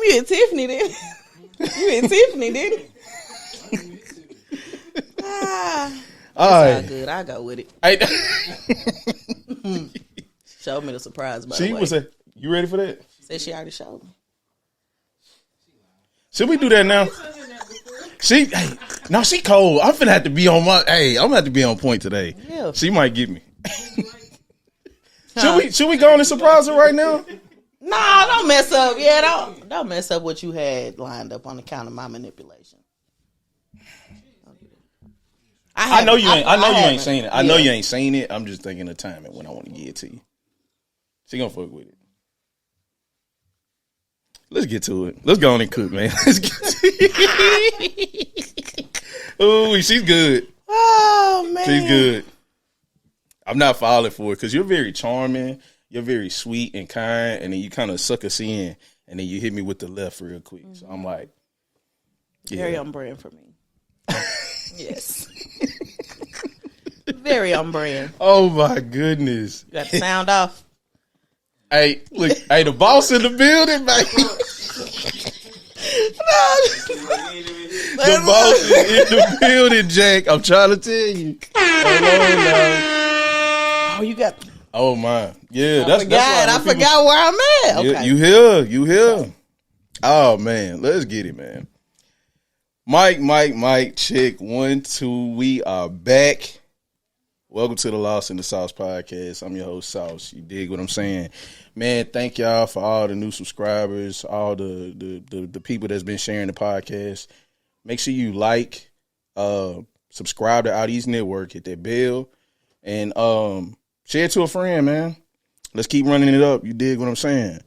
you and Tiffany did. You and Tiffany did. All good. I go with it. Showed me the surprise. By the way, you ready for that? Said she already showed me. Should we do that now? She cold. I'm finna have to be on I'm gonna have to be on point today. Yeah. She might get me. Should we go on and surprise her right now? Nah, don't mess up. Yeah, don't mess up what you had lined up on account of my manipulation. I know you ain't seen it. I know you ain't seen it. I'm just thinking of timing when I want to give it to you. She gonna fuck with it. Let's get to it. Let's go on and cook, man. Let's get to it. Ooh, she's good. Oh, man. She's good. I'm not falling for it because you're very charming. You're very sweet and kind. And then you kind of suck us in. And then you hit me with the left real quick. Mm-hmm. So I'm like, yeah. Very on brand for me. Yes. Very on brand. Oh, my goodness. You got the sound off. Hey, look, the boss in the building, baby. The boss is in the building, Jack. I'm trying to tell you. Oh, you got. Oh my, yeah. I forgot where I'm at. Okay. You here? Oh man, let's get it, man. Mike. Check 1, 2. We are back. Welcome to the Lost in the Sauce podcast. I'm your host, Sauce. You dig what I'm saying? Man, thank y'all for all the new subscribers, all the people that's been sharing the podcast. Make sure you like, subscribe to Out East Network, hit that bell, and share it to a friend, man. Let's keep running it up. You dig what I'm saying?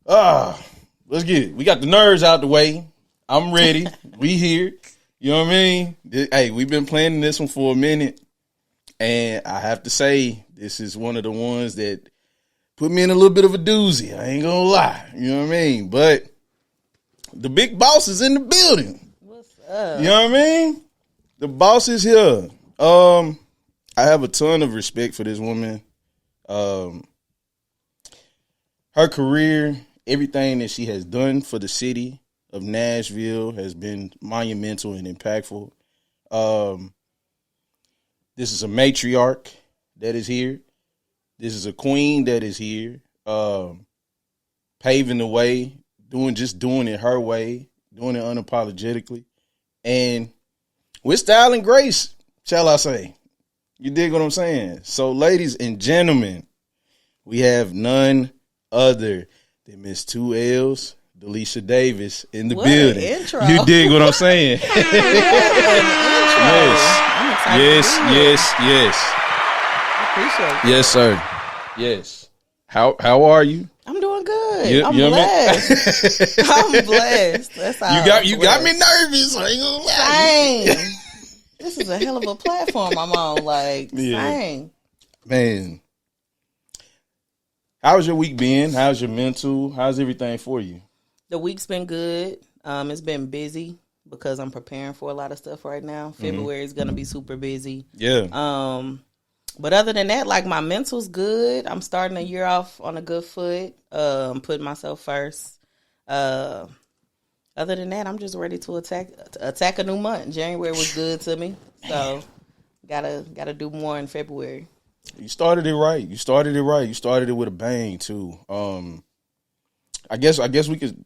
Let's get it. We got the nerves out the way. I'm ready. We here. You know what I mean? Hey, we've been planning this one for a minute. And I have to say, this is one of the ones that put me in a little bit of a doozy. I ain't gonna lie. You know what I mean? But the big boss is in the building. What's up? You know what I mean? The boss is here. I have a ton of respect for this woman. Her career, everything that she has done for the city of Nashville has been monumental and impactful. This is a matriarch that is here. This is a queen that is here, paving the way, doing it her way, doing it unapologetically, and with style and grace, shall I say. You dig what I'm saying? So, ladies and gentlemen, we have none other than Miss 2 L's, Daisha Davis, in the building. Intro. You dig what I'm saying? Yes. I appreciate it. Yes, sir. Yes. How are you? I'm doing good. I'm blessed. I'm blessed. That's how you got me nervous. I ain't gonna lie. Dang. This is a hell of a platform I'm on. Like, dang. Man. How's your week been? How's your mental? How's everything for you? The week's been good. It's been busy because I'm preparing for a lot of stuff right now. February is going to be super busy. Yeah. But other than that, like, my mental's good. I'm starting the year off on a good foot. Putting myself first. Other than that, I'm just ready to attack a new month. January was good to me. So gotta do more in February. You started it right. You started it with a bang too. I guess we could,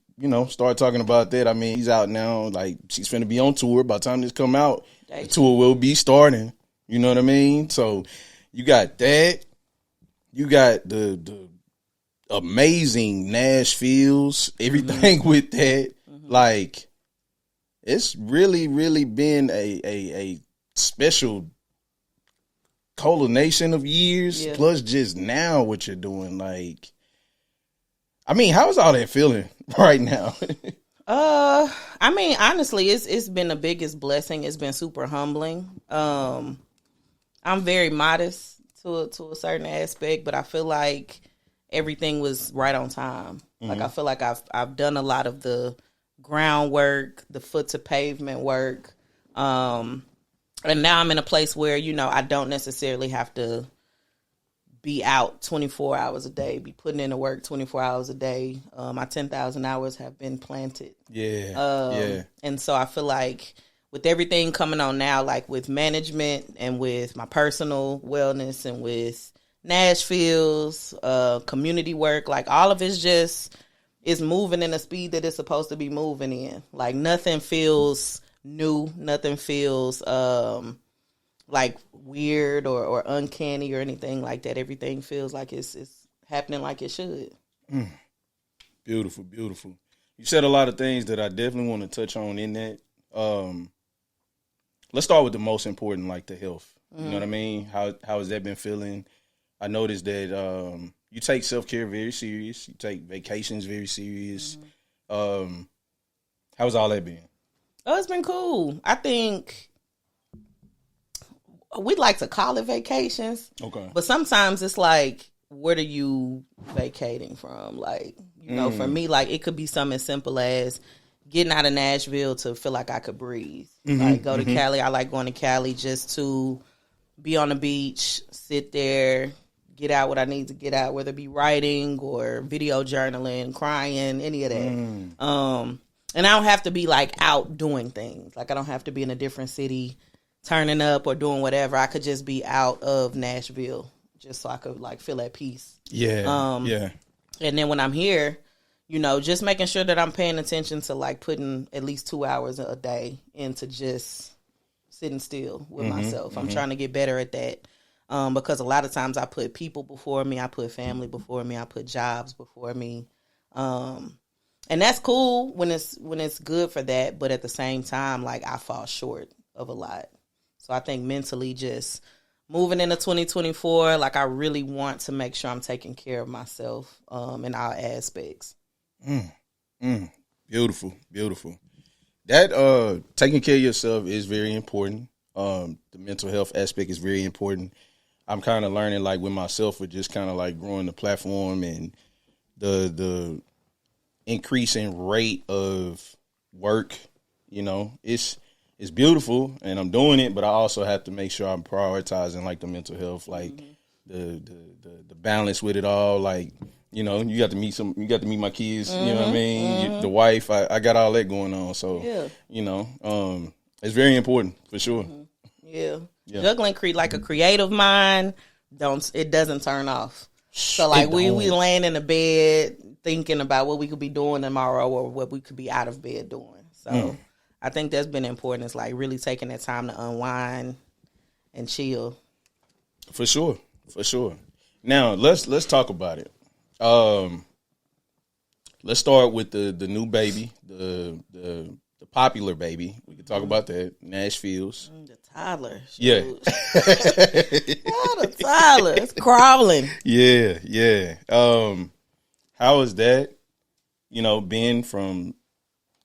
start talking about that. I mean, he's out now. Like, she's finna be on tour. By the time this come out, the tour will be starting. You know what I mean? So you got that. You got the amazing Nashfeels. Everything with that. Like, it's really, really been a special culmination of years. Yeah. Plus, just now what you're doing, like. I mean, how's all that feeling right now? I mean, honestly, it's been the biggest blessing. It's been super humbling. I'm very modest to a certain aspect, but I feel like everything was right on time. Mm-hmm. Like, I feel like I've done a lot of the groundwork, the foot to pavement work. And now I'm in a place where, I don't necessarily have to be out 24 hours a day, be putting in the work 24 hours a day. My 10,000 hours have been planted. Yeah. And so I feel like with everything coming on now, like with management and with my personal wellness and with Nashfeels, community work, like all of it's just is moving in the speed that it's supposed to be moving in. Like nothing feels new, nothing feels like weird or uncanny or anything like that. Everything feels like it's happening like it should. Beautiful, beautiful. You said a lot of things that I definitely want to touch on in that. Let's start with the most important, like the health. You know what I mean? How has that been feeling? I noticed that you take self-care very serious. You take vacations very serious. How's all that been? Oh, it's been cool. I think we like to call it vacations. Okay. But sometimes it's like, what are you vacating from? Like, you know, for me, like it could be something as simple as getting out of Nashville to feel like I could breathe. Like go to Cali. I like going to Cali just to be on the beach, sit there, get out what I need to get out, whether it be writing or video journaling, crying, any of that. And I don't have to be like out doing things. Like I don't have to be in a different city turning up or doing whatever. I could just be out of Nashville just so I could like feel at peace. Yeah. And then when I'm here, you know, just making sure that I'm paying attention to like putting at least 2 hours a day into just sitting still with myself. I'm trying to get better at that. Because a lot of times I put people before me, I put family before me, I put jobs before me. And that's cool when it's good for that, but at the same time, like I fall short of a lot. So I think mentally just moving into 2024, like I really want to make sure I'm taking care of myself in all aspects. Beautiful, beautiful. That taking care of yourself is very important. The mental health aspect is very important. I'm kind of learning, like with myself, with just kind of like growing the platform and the increasing rate of work. You know, it's beautiful, and I'm doing it, but I also have to make sure I'm prioritizing like the mental health, like the balance with it all. Like, you know, you got to meet my kids. You know what I mean? The wife, I got all that going on. So, you know, it's very important for sure. Yeah. Juggling like a creative mind, it doesn't turn off. So like we laying in the bed thinking about what we could be doing tomorrow or what we could be out of bed doing. So I think that's been important. It's like really taking that time to unwind and chill. For sure. Now let's talk about it. Let's start with the new baby, the popular baby. We can talk about that. Nashfeels. The toddler. Yeah. The toddler. It's crawling. Yeah. How is that, you know, being from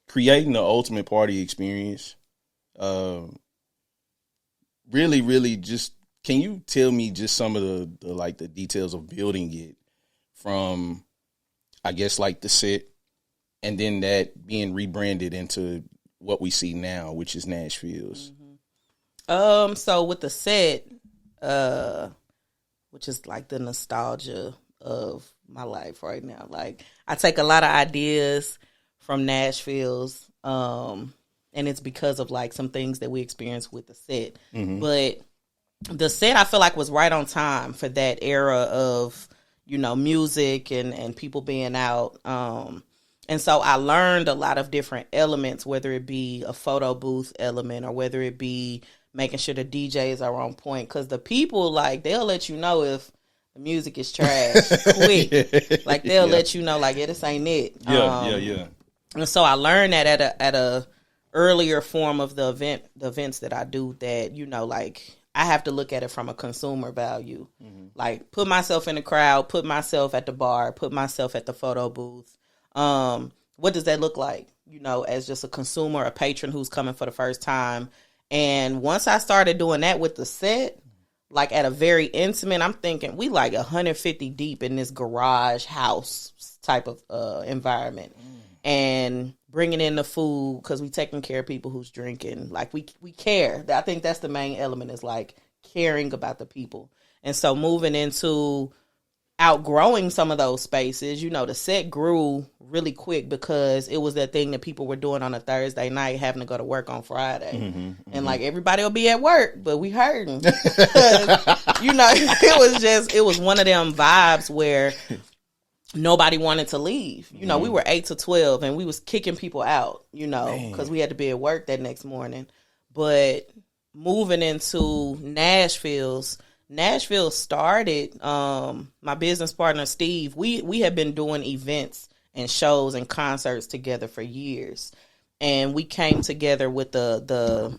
creating the ultimate party experience? Really just, can you tell me just some of the details of building it from, I guess, like the set, and then that being rebranded into what we see now, which is Nashfeels? So with the set, which is like the nostalgia of my life right now. Like I take a lot of ideas from Nashfeels, and it's because of like some things that we experienced with the set. But the set I feel like was right on time for that era of, you know, music and people being out. And so I learned a lot of different elements, whether it be a photo booth element or whether it be making sure the DJs are on point. Because the people, like, they'll let you know if the music is trash quick. Like, they'll let you know, like, yeah, this ain't it. Yeah. And so I learned that at a earlier form of the events that I do, that, you know, like, I have to look at it from a consumer value. Like, put myself in the crowd, put myself at the bar, put myself at the photo booth. What does that look like, you know, as just a consumer, a patron who's coming for the first time? And once I started doing that with the set, like at a very intimate, I'm thinking we like 150 deep in this garage house type of environment. And bringing in the food, because we taking care of people who's drinking. Like we care. I think that's the main element, is like caring about the people. And so moving into outgrowing some of those spaces. The set grew really quick because it was that thing that people were doing on a Thursday night, having to go to work on Friday. And like everybody will be at work, but we hurting. It was one of them vibes where nobody wanted to leave. We were 8 to 12 and we was kicking people out, because we had to be at work that next morning. But moving into Nashville started, my business partner, Steve, we had been doing events and shows and concerts together for years. And we came together with the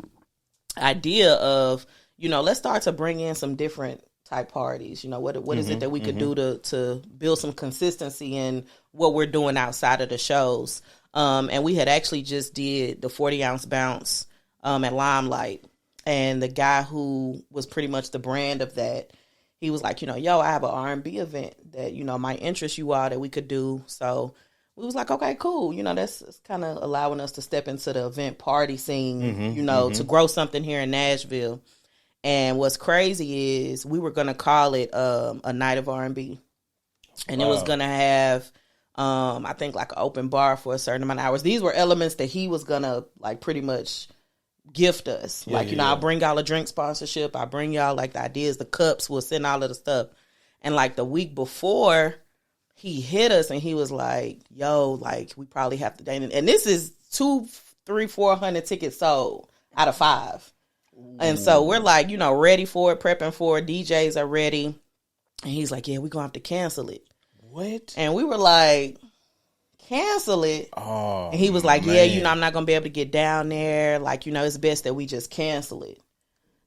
idea of, let's start to bring in some different type parties. What is it that we could do to build some consistency in what we're doing outside of the shows. And we had actually just did the 40-ounce bounce at Limelight. And the guy who was pretty much the brand of that, he was like, yo, I have an R&B event that, might interest you all that we could do. So we was like, okay, cool. That's kind of allowing us to step into the event party scene, to grow something here in Nashville. And what's crazy is we were going to call it a night of R&B. And it was going to have, I think, like an open bar for a certain amount of hours. These were elements that he was going to, like, pretty much gift us. I'll bring y'all a drink sponsorship. I'll bring y'all, like, the ideas, the cups. We'll send all of the stuff. And, like, the week before, he hit us and he was like, yo, like, we probably have to date. And this is 200, 300, 400 tickets sold out of 5. And so we're like, ready for it, prepping for it. DJs are ready. And he's like, yeah, we're going to have to cancel it. What? And we were like, cancel it? Oh, and he was like, man. yeah, I'm not going to be able to get down there. Like, it's best that we just cancel it.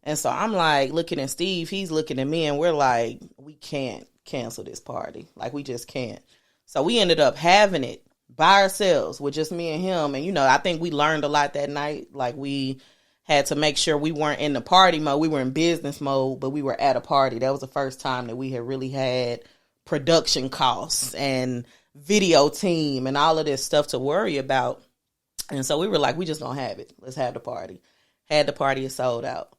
And so I'm like looking at Steve. He's looking at me and we're like, we can't cancel this party. Like, we just can't. So we ended up having it by ourselves with just me and him. And, I think we learned a lot that night. Like, we had to make sure we weren't in the party mode. We were in business mode, but we were at a party. That was the first time that we had really had production costs and video team and all of this stuff to worry about. And so we were like, we just gonna have it. Let's have the party. Had the party, it sold out.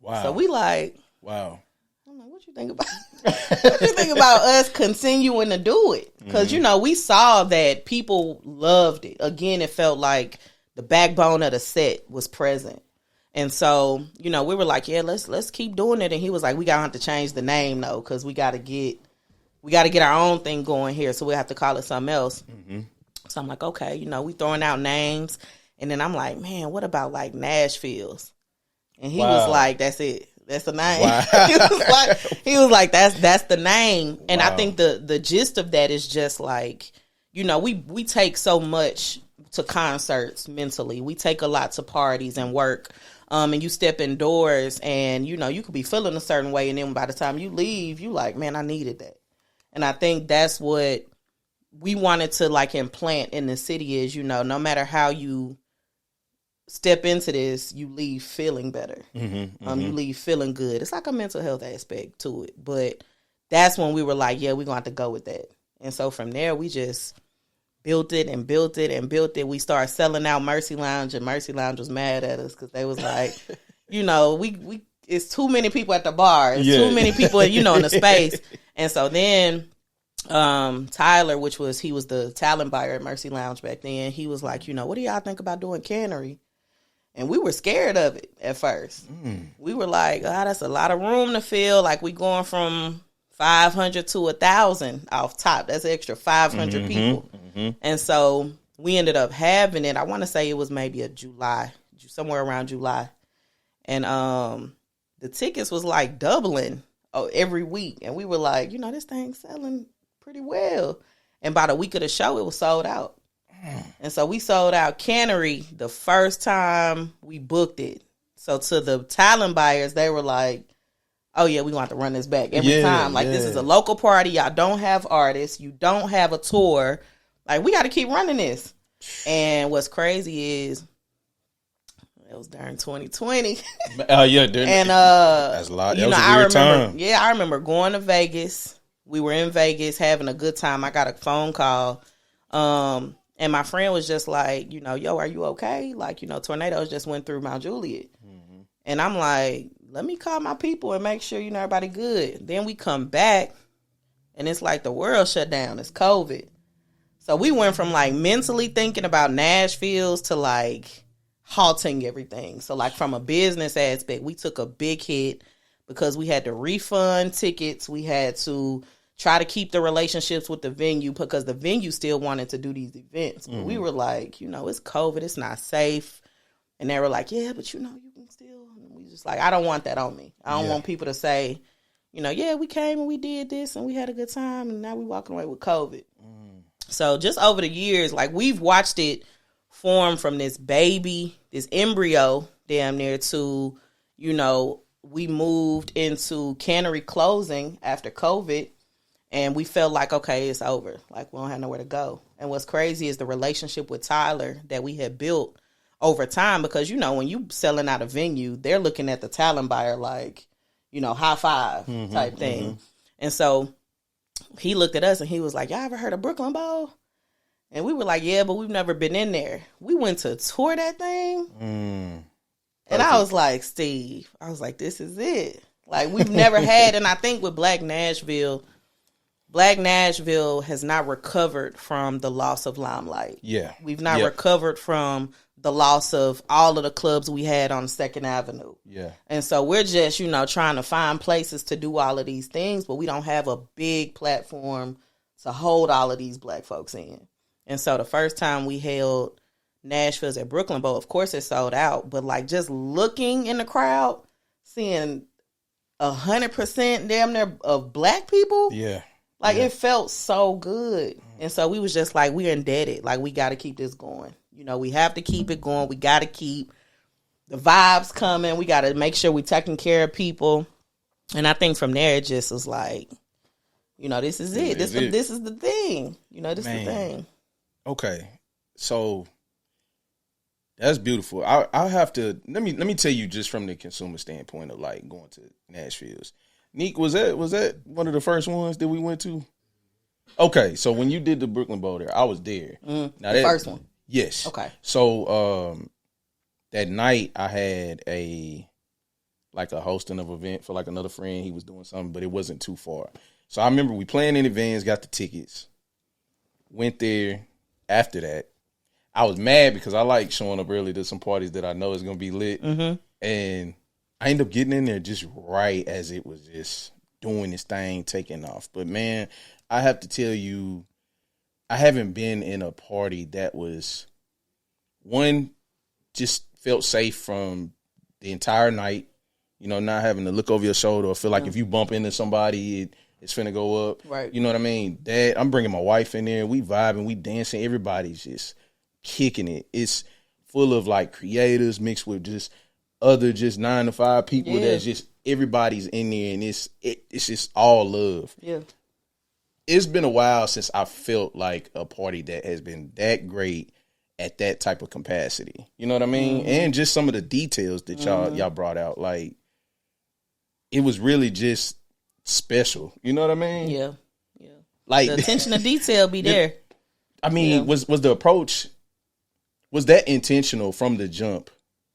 Wow. So we like, wow. I'm like, what you think about what you think about us continuing to do it? Because, we saw that people loved it. Again, it felt like the backbone of the set was present. And so, we were like, yeah, let's keep doing it. And he was like, we gotta have to change the name though, because we gotta get our own thing going here. So we have to call it something else. So I'm like, okay, we throwing out names. And then I'm like, man, what about like Nashfeels? And he was like, that's it. That's the name. Wow. he was like, that's the name. And I think the gist of that is just like, we take so much to concerts mentally. We take a lot to parties and work. And you step indoors and, you could be feeling a certain way. And then by the time you leave, you like, man, I needed that. And I think that's what we wanted to like implant in the city is, no matter how you step into this, you leave feeling better. You leave feeling good. It's like a mental health aspect to it. But that's when we were like, yeah, we're going to have to go with that. And so from there, we just built it and built it and built it. We started selling out Mercy Lounge, and Mercy Lounge was mad at us because they was like, we it's too many people at the bar. It's too many people, in the space. And so then Tyler, he was the talent buyer at Mercy Lounge back then, he was like, what do y'all think about doing cannery? And we were scared of it at first. We were like, that's a lot of room to fill. Like, we going from 500 to 1,000 off top. That's an extra 500 people. And so we ended up having it. I want to say it was maybe somewhere around July. And the tickets was like doubling every week. And we were like, this thing's selling pretty well. And by the week of the show, it was sold out. And so we sold out Cannery the first time we booked it. So to the talent buyers, they were like, oh yeah, we want to run this back every time. Like, this is a local party. Y'all don't have artists. You don't have a tour. Like, we got to keep running this. And what's crazy is it was during 2020. And that's a lot. That was a weird time. Yeah, I remember going to Vegas. We were in Vegas having a good time. I got a phone call. And my friend was just like, yo, are you okay? Like, tornadoes just went through Mount Juliet. And I'm like, let me call my people and make sure, everybody good. Then we come back And it's like the world shut down. It's COVID. So we went from like mentally thinking about Nashville's to like halting everything. So like from a business aspect, we took a big hit because we had to refund tickets. We had to try to keep the relationships with the venue because the venue still wanted to do these events. But we were like, you know, it's COVID. It's not safe. And they were like, yeah, but you know, you can still. And we just like, I don't want that on me. I don't want people to say, you know, yeah, we came and we did this and we had a good time and now we walking away with COVID. So just over the years, like we've watched it form from this baby, this embryo damn near to, you know, we moved into cannery closing after COVID and we felt like, okay, it's over. Like we don't have nowhere to go. And what's crazy is the relationship with Tyler that we had built over time because, you know, when you selling out a venue, they're looking at the talent buyer like, you know, high five type thing. And so he looked at us and he was like, y'all ever heard of Brooklyn Bowl? And we were like, yeah, but we've never been in there. We went to tour that thing. And I was like, Steve, I was like, this is it. Like we've never had, and I think with Black Nashville has not recovered from the loss of Limelight. Yeah. We've not recovered from the loss of all of the clubs we had on 2nd Avenue. Yeah. And so we're just, you know, trying to find places to do all of these things, but we don't have a big platform to hold all of these black folks in. And so the first time we held Nashville's at Brooklyn Bowl, of course it sold out, but like just looking in the crowd, seeing 100% damn near of black people. Yeah. Like it felt so good. And so we was just like, we're indebted. Like we got to keep this going. You know, we have to keep it going. We got to keep the vibes coming. We got to make sure we're taking care of people. And I think from there, it just was like, you know, this is it. This is the thing. You know, this is the thing. Okay. So that's beautiful. I'll have to, let me tell you just from the consumer standpoint of like going to Nashville's. Neek, was that one of the first ones that we went to? Okay. So when you did the Brooklyn Bowl there, I was there. Now the first one. Yes. Okay. So that night I had a hosting of an event for like another friend. He was doing something, but it wasn't too far. So I remember we planned in advance, got the tickets, went there. After that, I was mad because I like showing up early to some parties that I know is going to be lit. And I ended up getting in there just right as it was just doing this thing, taking off. But man, I have to tell you, I haven't been in a party that was, one, just felt safe from the entire night, you know, not having to look over your shoulder or feel like if you bump into somebody, it's finna go up. Right. You know what I mean? Dad, I'm bringing my wife in there. We vibing, we dancing. Everybody's just kicking it. It's full of like creators mixed with just other just 9 to 5 people that's just everybody's in there and it's just all love. Yeah. It's been a while since I felt like a party that has been that great at that type of capacity. You know what I mean? And just some of the details that y'all brought out. Like it was really just special. You know what I mean? Yeah. Yeah. Like the attention to detail be there. I mean, was the approach, was that intentional from the jump?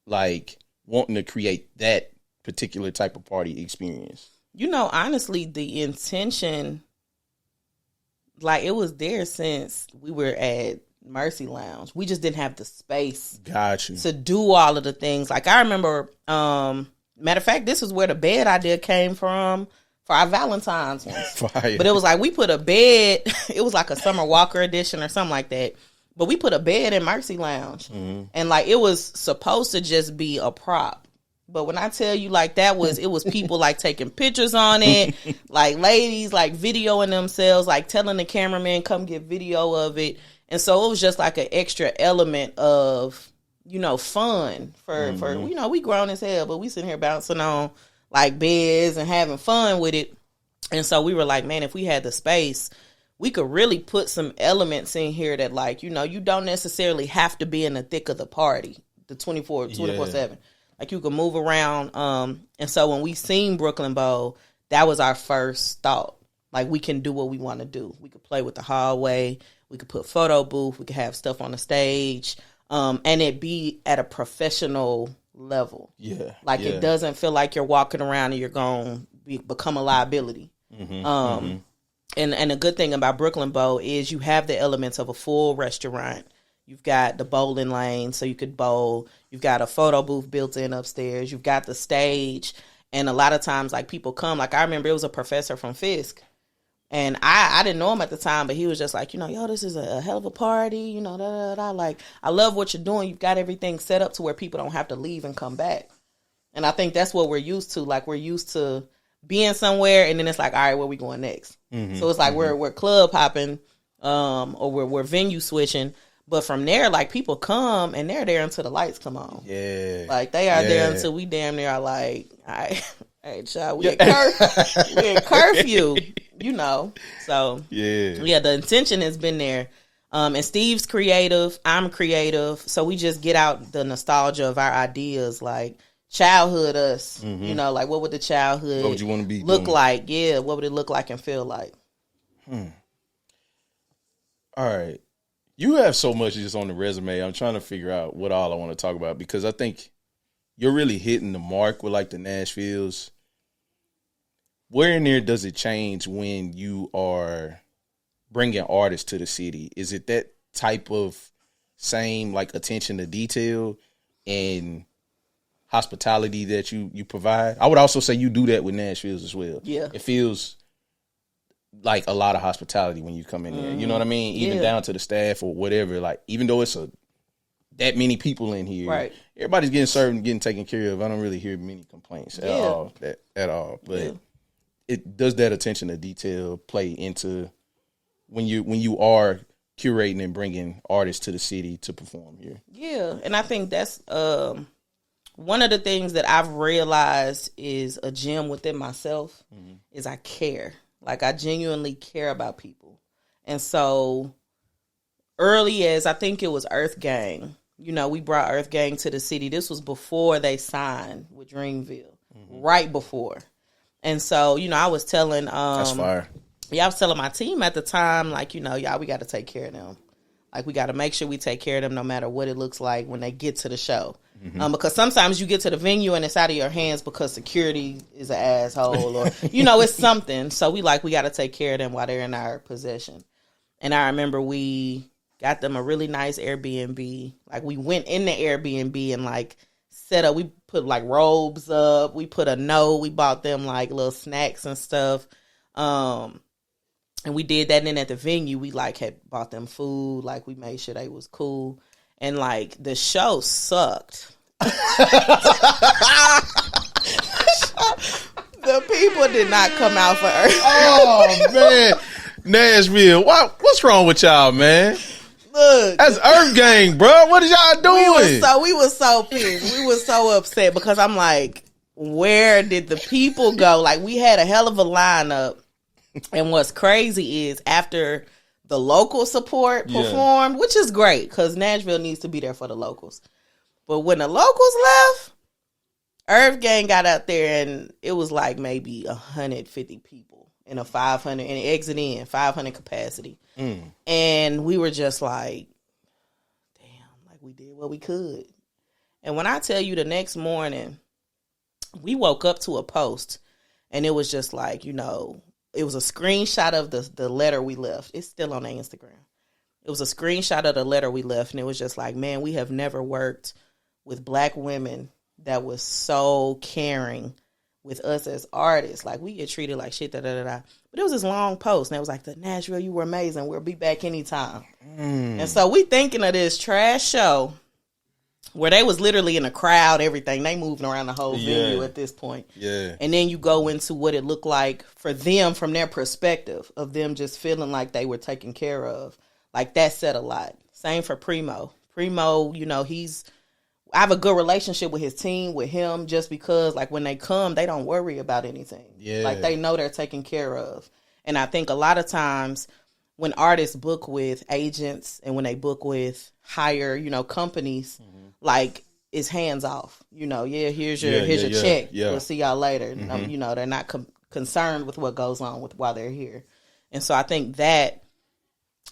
Like wanting to create that particular type of party experience? You know, honestly, the intention, like it was there since we were at Mercy Lounge. We just didn't have the space to do all of the things. Like I remember, matter of fact, this is where the bed idea came from for our Valentine's ones. But it was like we put a bed, it was like a Summer Walker edition or something like that. But we put a bed in Mercy Lounge. And like it was supposed to just be a prop. But when I tell you like it was people like taking pictures on it, like ladies like videoing themselves, like telling the cameraman come get video of it. And so it was just like an extra element of, you know, fun for you know, we grown as hell, but we sitting here bouncing on like beds and having fun with it. And so we were like, man, if we had the space, we could really put some elements in here that like, you know, you don't necessarily have to be in the thick of the party, the 24/7. Like you could move around. And so when we seen Brooklyn Bowl, that was our first thought. Like we can do what we want to do. We could play with the hallway. We could put photo booth. We could have stuff on the stage. And it be at a professional level. Yeah. Like it doesn't feel like you're walking around and you're going to become a liability. And a good thing about Brooklyn Bowl is you have the elements of a full restaurant. You've got the bowling lane so you could bowl. You've got a photo booth built in upstairs. You've got the stage. And a lot of times, like, people come. Like, I remember it was a professor from Fisk. And I didn't know him at the time, but he was just like, yo, this is a hell of a party, da, da, da. Like, I love what you're doing. You've got everything set up to where people don't have to leave and come back. And I think that's what we're used to. Like, we're used to being somewhere, and then it's like, all right, where we going next? Mm-hmm. So it's like we're club hopping, or we're venue switching. But from there, like, people come, and they're there until the lights come on. Yeah. Like, they are there until we damn near are like, all right, hey, child, we at curfew, So, yeah, the intention has been there. And Steve's creative, I'm creative. So we just get out the nostalgia of our ideas, like childhood us, like what would the childhood what would you want to be look like? Yeah, what would it look like and feel like? All right. You have so much just on the resume. I'm trying to figure out what all I want to talk about, because I think you're really hitting the mark with like the Nashfeels. Where in there does it change when you are bringing artists to the city? Is it that type of same like attention to detail and hospitality that you provide? I would also say you do that with Nashville's as well. Yeah. It feels like a lot of hospitality when you come in there. You know what I mean? Even down to the staff or whatever. Like, even though it's that many people in here, right, everybody's getting served and getting taken care of. I don't really hear many complaints at all. But it does that attention to detail play into when you are curating and bringing artists to the city to perform here. Yeah, and I think that's one of the things that I've realized is a gem within myself is I care. Like, I genuinely care about people. And so early as I think it was Earth Gang, we brought Earth Gang to the city. This was before they signed with Dreamville, right before. And so, I was telling that's fire. Yeah, I was telling my team at the time, like, y'all, we got to take care of them. Like, we got to make sure we take care of them no matter what it looks like when they get to the show. Because sometimes you get to the venue and it's out of your hands because security is an asshole or, it's something. So we got to take care of them while they're in our possession. And I remember we got them a really nice Airbnb. Like, we went in the Airbnb and, like, set up. We put, like, robes up. We put a note. We bought them, like, little snacks and stuff. And we did that. And then at the venue, we, like, had bought them food. Like, we made sure they was cool. And, like, the show sucked. The people did not come out for Earth. Oh, man. Nashville. What's wrong with y'all, man? Look. That's Earth Gang, bro. What is y'all doing? We were so pissed. We were so upset because I'm like, where did the people go? Like, we had a hell of a lineup. And what's crazy is after the local support performed, which is great because Nashville needs to be there for the locals. But when the locals left, Earth Gang got out there and it was like maybe 150 people in a 500 and exit in 500 capacity. And we were just like, damn, like we did what we could. And when I tell you the next morning, we woke up to a post and it was just like, it was a screenshot of the letter we left. It's still on the Instagram. It was a screenshot of the letter we left, and it was just like, man, we have never worked with Black women that was so caring with us as artists. Like, we get treated like shit, da-da-da-da. But it was this long post, and it was like, the Nashville, you were amazing. We'll be back anytime. And so we thinking of this trash show where they was literally in a crowd, everything. They moving around the whole venue at this point. Yeah. And then you go into what it looked like for them from their perspective of them just feeling like they were taken care of. Like, that said a lot. Same for Primo. Primo, I have a good relationship with his team, with him, just because, like, when they come, they don't worry about anything. Yeah. Like, they know they're taken care of. And I think a lot of times when artists book with agents and when they book with higher, companies, like, it's hands off. Here's your check. Yeah. We'll see y'all later. They're not concerned with what goes on while they're here. And so I think that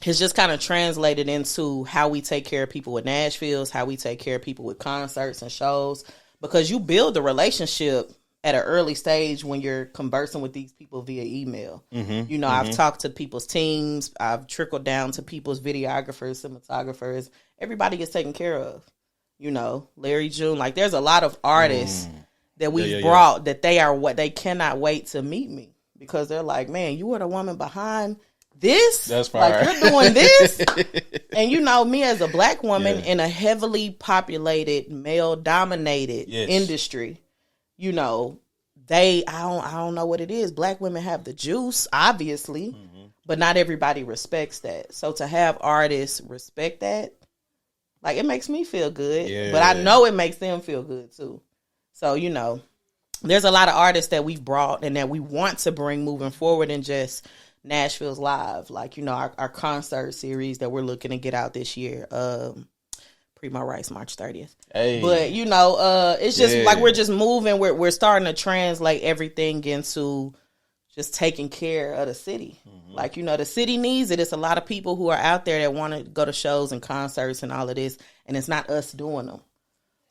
has just kind of translated into how we take care of people with Nashville's, how we take care of people with concerts and shows, because you build a relationship at an early stage when you're conversing with these people via email. I've talked to people's teams. I've trickled down to people's videographers, cinematographers. Everybody gets taken care of. Larry June. Like, there's a lot of artists that we've brought that they cannot wait to meet me because they're like, man, you were the woman behind this. That's fine. Like, you're doing this. And me as a black woman in a heavily populated, male dominated industry. I don't know what it is. Black women have the juice, obviously, but not everybody respects that. So to have artists respect that, like, it makes me feel good, but I know it makes them feel good too. So, there's a lot of artists that we've brought and that we want to bring moving forward in just Nashville's Live. Like, our concert series that we're looking to get out this year. Primo Rice, March 30th. Hey. But, it's just like we're just moving. We're starting to translate everything into just taking care of the city. Like, the city needs it. It's a lot of people who are out there that want to go to shows and concerts and all of this, and it's not us doing them.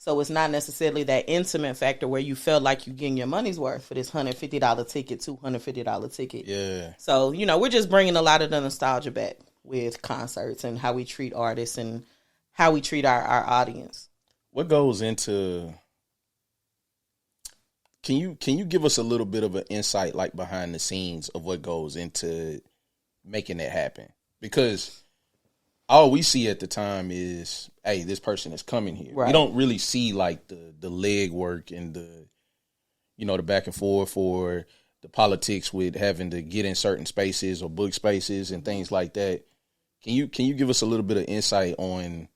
So it's not necessarily that intimate factor where you feel like you're getting your money's worth for this $150 ticket, $250 ticket. Yeah. So, we're just bringing a lot of the nostalgia back with concerts and how we treat artists and how we treat our audience. What goes into... Can you give us a little bit of an insight, like, behind the scenes of what goes into making that happen? Because all we see at the time is, hey, this person is coming here. Right. We don't really see, like, the leg work and the back and forth or the politics with having to get in certain spaces or book spaces and things like that. Can you give us a little bit of insight on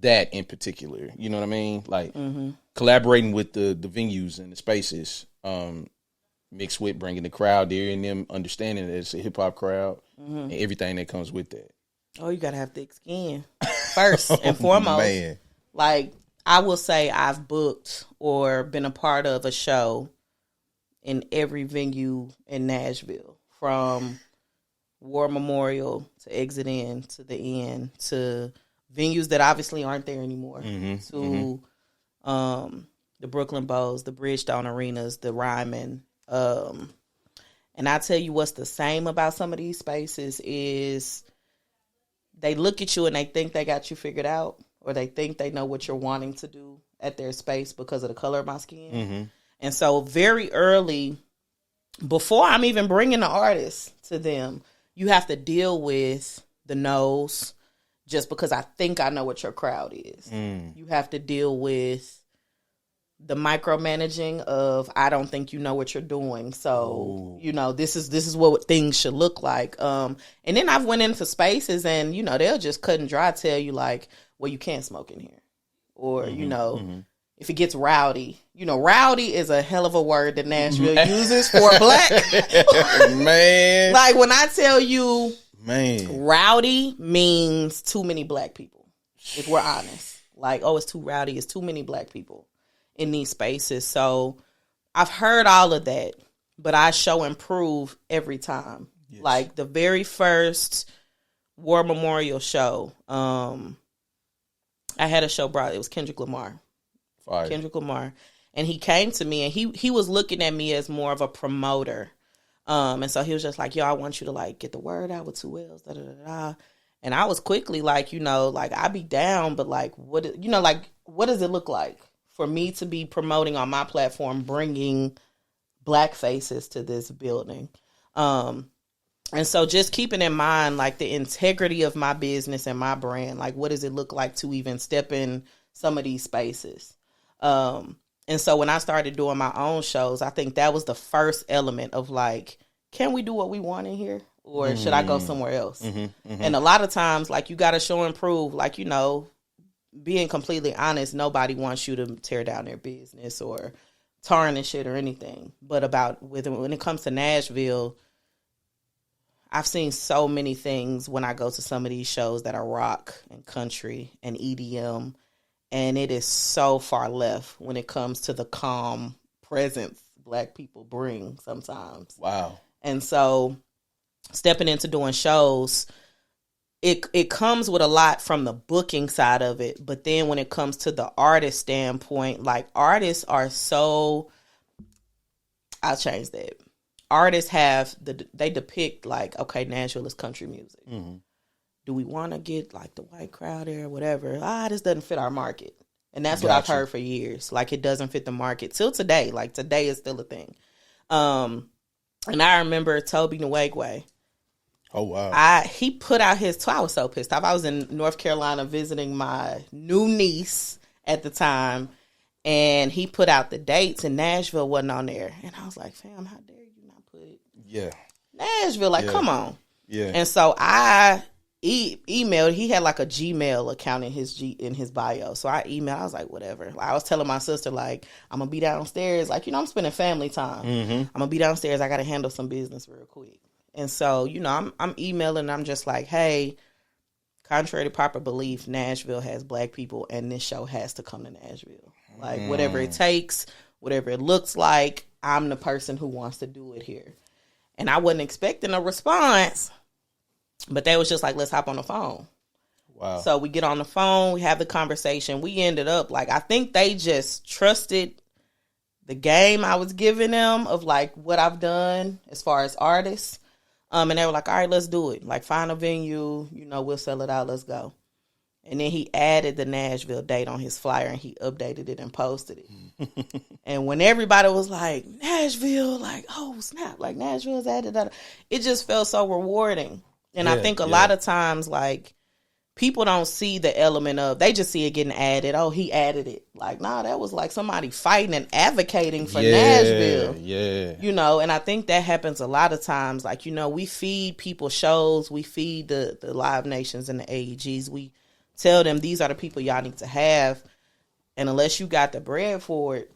that in particular? You know what I mean? Like, collaborating with the venues and the spaces, mixed with bringing the crowd there and them understanding that it's a hip hop crowd and everything that comes with that. Oh, you gotta have thick skin first and foremost. Man. Like, I will say I've booked or been a part of a show in every venue in Nashville, from War Memorial to Exit In to the End to venues that obviously aren't there anymore, to the Brooklyn Bows, the Bridgestone Arenas, the Ryman. And I tell you what's the same about some of these spaces is they look at you and they think they got you figured out, or they think they know what you're wanting to do at their space because of the color of my skin. And so very early, before I'm even bringing the artist to them, you have to deal with the no's. Just because I think I know what your crowd is. You have to deal with the micromanaging of, I don't think you know what you're doing. So, this is what things should look like. And then I've went into spaces and, they'll just cut and dry tell you, like, well, you can't smoke in here. Or, if it gets rowdy. Rowdy is a hell of a word that Nashville uses for black. Man. Like, when I tell you... Man, rowdy means too many black people, if we're honest. Like, oh, it's too rowdy. It's too many black people in these spaces. So I've heard all of that, but I show and prove every time. Yes. Like, the very first War Memorial show, I had a show brought. It was Kendrick Lamar. Fire. Kendrick Lamar. And he came to me, and he was looking at me as more of a promoter. And so he was just like, yo, I want you to, like, get the word out with 2 L's, da, da, da, da. And I was quickly like, like, I be down, but, like, what does it look like for me to be promoting on my platform, bringing black faces to this building? And so just keeping in mind, like, the integrity of my business and my brand, like, what does it look like to even step in some of these spaces? And so when I started doing my own shows, I think that was the first element of, like, can we do what we want in here? Or should I go somewhere else? And a lot of times, like, you got to show and prove, like, being completely honest, nobody wants you to tear down their business or tarnish it or anything. But when it comes to Nashville, I've seen so many things when I go to some of these shows that are rock and country and EDM. And it is so far left when it comes to the calm presence black people bring sometimes. Wow. And so stepping into doing shows, it comes with a lot from the booking side of it. But then when it comes to the artist standpoint, like, artists are so I'll change that. Artists they depict like, okay, Nashville is country music. Mm-hmm. Do we want to get like the white crowd there, whatever? This doesn't fit our market. And that's what I've heard for years. Like, it doesn't fit the market till today. Like, today is still a thing. And I remember Toby Nwigwe. Oh, wow. He put out I was so pissed off. I was in North Carolina visiting my new niece at the time. And he put out the dates, and Nashville wasn't on there. And I was like, fam, how dare you not put Nashville? Like, come on. Yeah. And so I emailed. He had like a Gmail account in his bio. So I emailed. I was like, whatever. Like, I was telling my sister, like, I'm gonna be downstairs. Like, I'm spending family time. Mm-hmm. I'm gonna be downstairs. I gotta handle some business real quick. And so, I'm emailing. I'm just like, hey, contrary to popular belief, Nashville has black people, and this show has to come to Nashville. Like, whatever it takes, whatever it looks like, I'm the person who wants to do it here. And I wasn't expecting a response. But they was just like, let's hop on the phone. Wow. So we get on the phone, we have the conversation. We ended up, like, I think they just trusted the game I was giving them of, like, what I've done as far as artists. And they were like, all right, let's do it. Like, find a venue, we'll sell it out, let's go. And then he added the Nashville date on his flyer, and he updated it and posted it. And when everybody was like, Nashville, like, oh, snap, like, Nashville's added that. It just felt so rewarding. And I think a lot of times, like, people don't see the element of, they just see it getting added. Oh, he added it. Like, nah, that was like somebody fighting and advocating for Nashville. Yeah. And I think that happens a lot of times. Like, we feed people shows. We feed the Live Nations and the AEGs. We tell them these are the people y'all need to have. And unless you got the bread for it,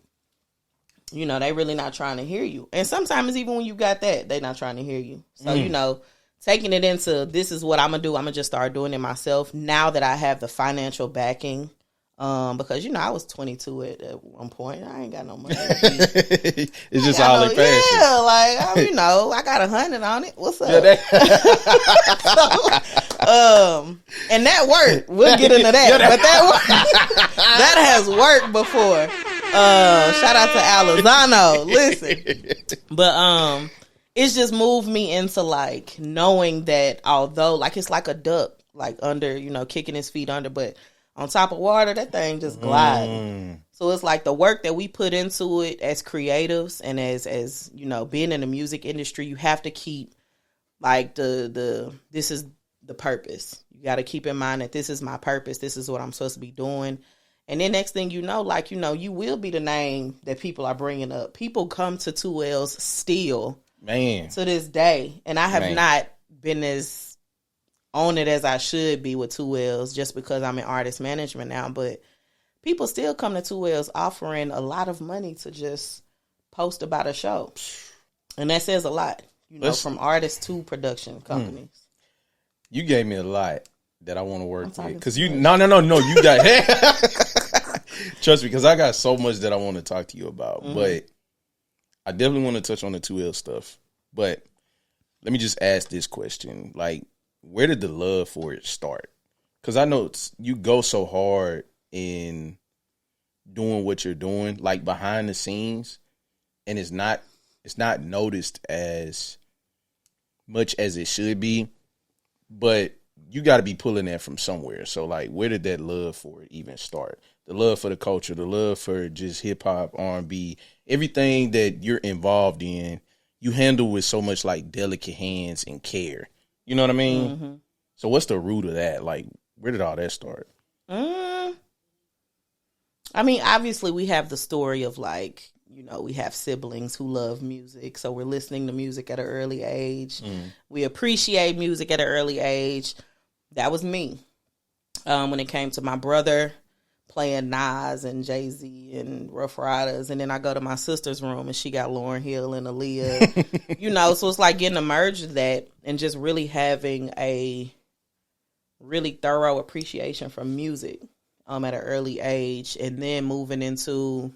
they really not trying to hear you. And sometimes even when you got that, they not trying to hear you. So, taking it into, this is what I'm going to do. I'm going to just start doing it myself now that I have the financial backing. Because, I was 22 at one point. I ain't got no money. It's just all in fashion. Yeah, like, I got 100 on it. What's up? And that worked. We'll get into that. But that has worked before. Shout out to Alizano. Listen. But, it's just moved me into, like, knowing that although, like, it's like a duck, like, under, kicking his feet under, but on top of water, that thing just glides. So it's like the work that we put into it as creatives and as being in the music industry, you have to keep, like, this is the purpose. You got to keep in mind that this is my purpose. This is what I'm supposed to be doing. And then next thing you know, like, you will be the name that people are bringing up. People come to 2L's still. Man. To this day. And I have not been as on it as I should be with 2L's just because I'm in artist management now. But people still come to 2L's offering a lot of money to just post about a show. And that says a lot, from artists to production companies. You gave me a lot that I want to work with. Because you got trust me, because I got so much that I want to talk to you about. Mm-hmm. But I definitely want to touch on the 2L stuff, but let me just ask this question. Like, where did the love for it start? Because I know you go so hard in doing what you're doing, like behind the scenes, and it's not noticed as much as it should be, but you got to be pulling that from somewhere. So, like, where did that love for it even start? The love for the culture, the love for just hip-hop, R&B, everything that you're involved in, you handle with so much, like, delicate hands and care. You know what I mean? Mm-hmm. So what's the root of that? Like, where did all that start? I mean, obviously we have the story of, like, we have siblings who love music, so we're listening to music at an early age. We appreciate music at an early age. That was me. When it came to my brother playing Nas and Jay-Z and Rough Riders, and then I go to my sister's room and she got Lauryn Hill and Aaliyah. So it's like getting immersed in that and just really having a really thorough appreciation for music at an early age, and then moving into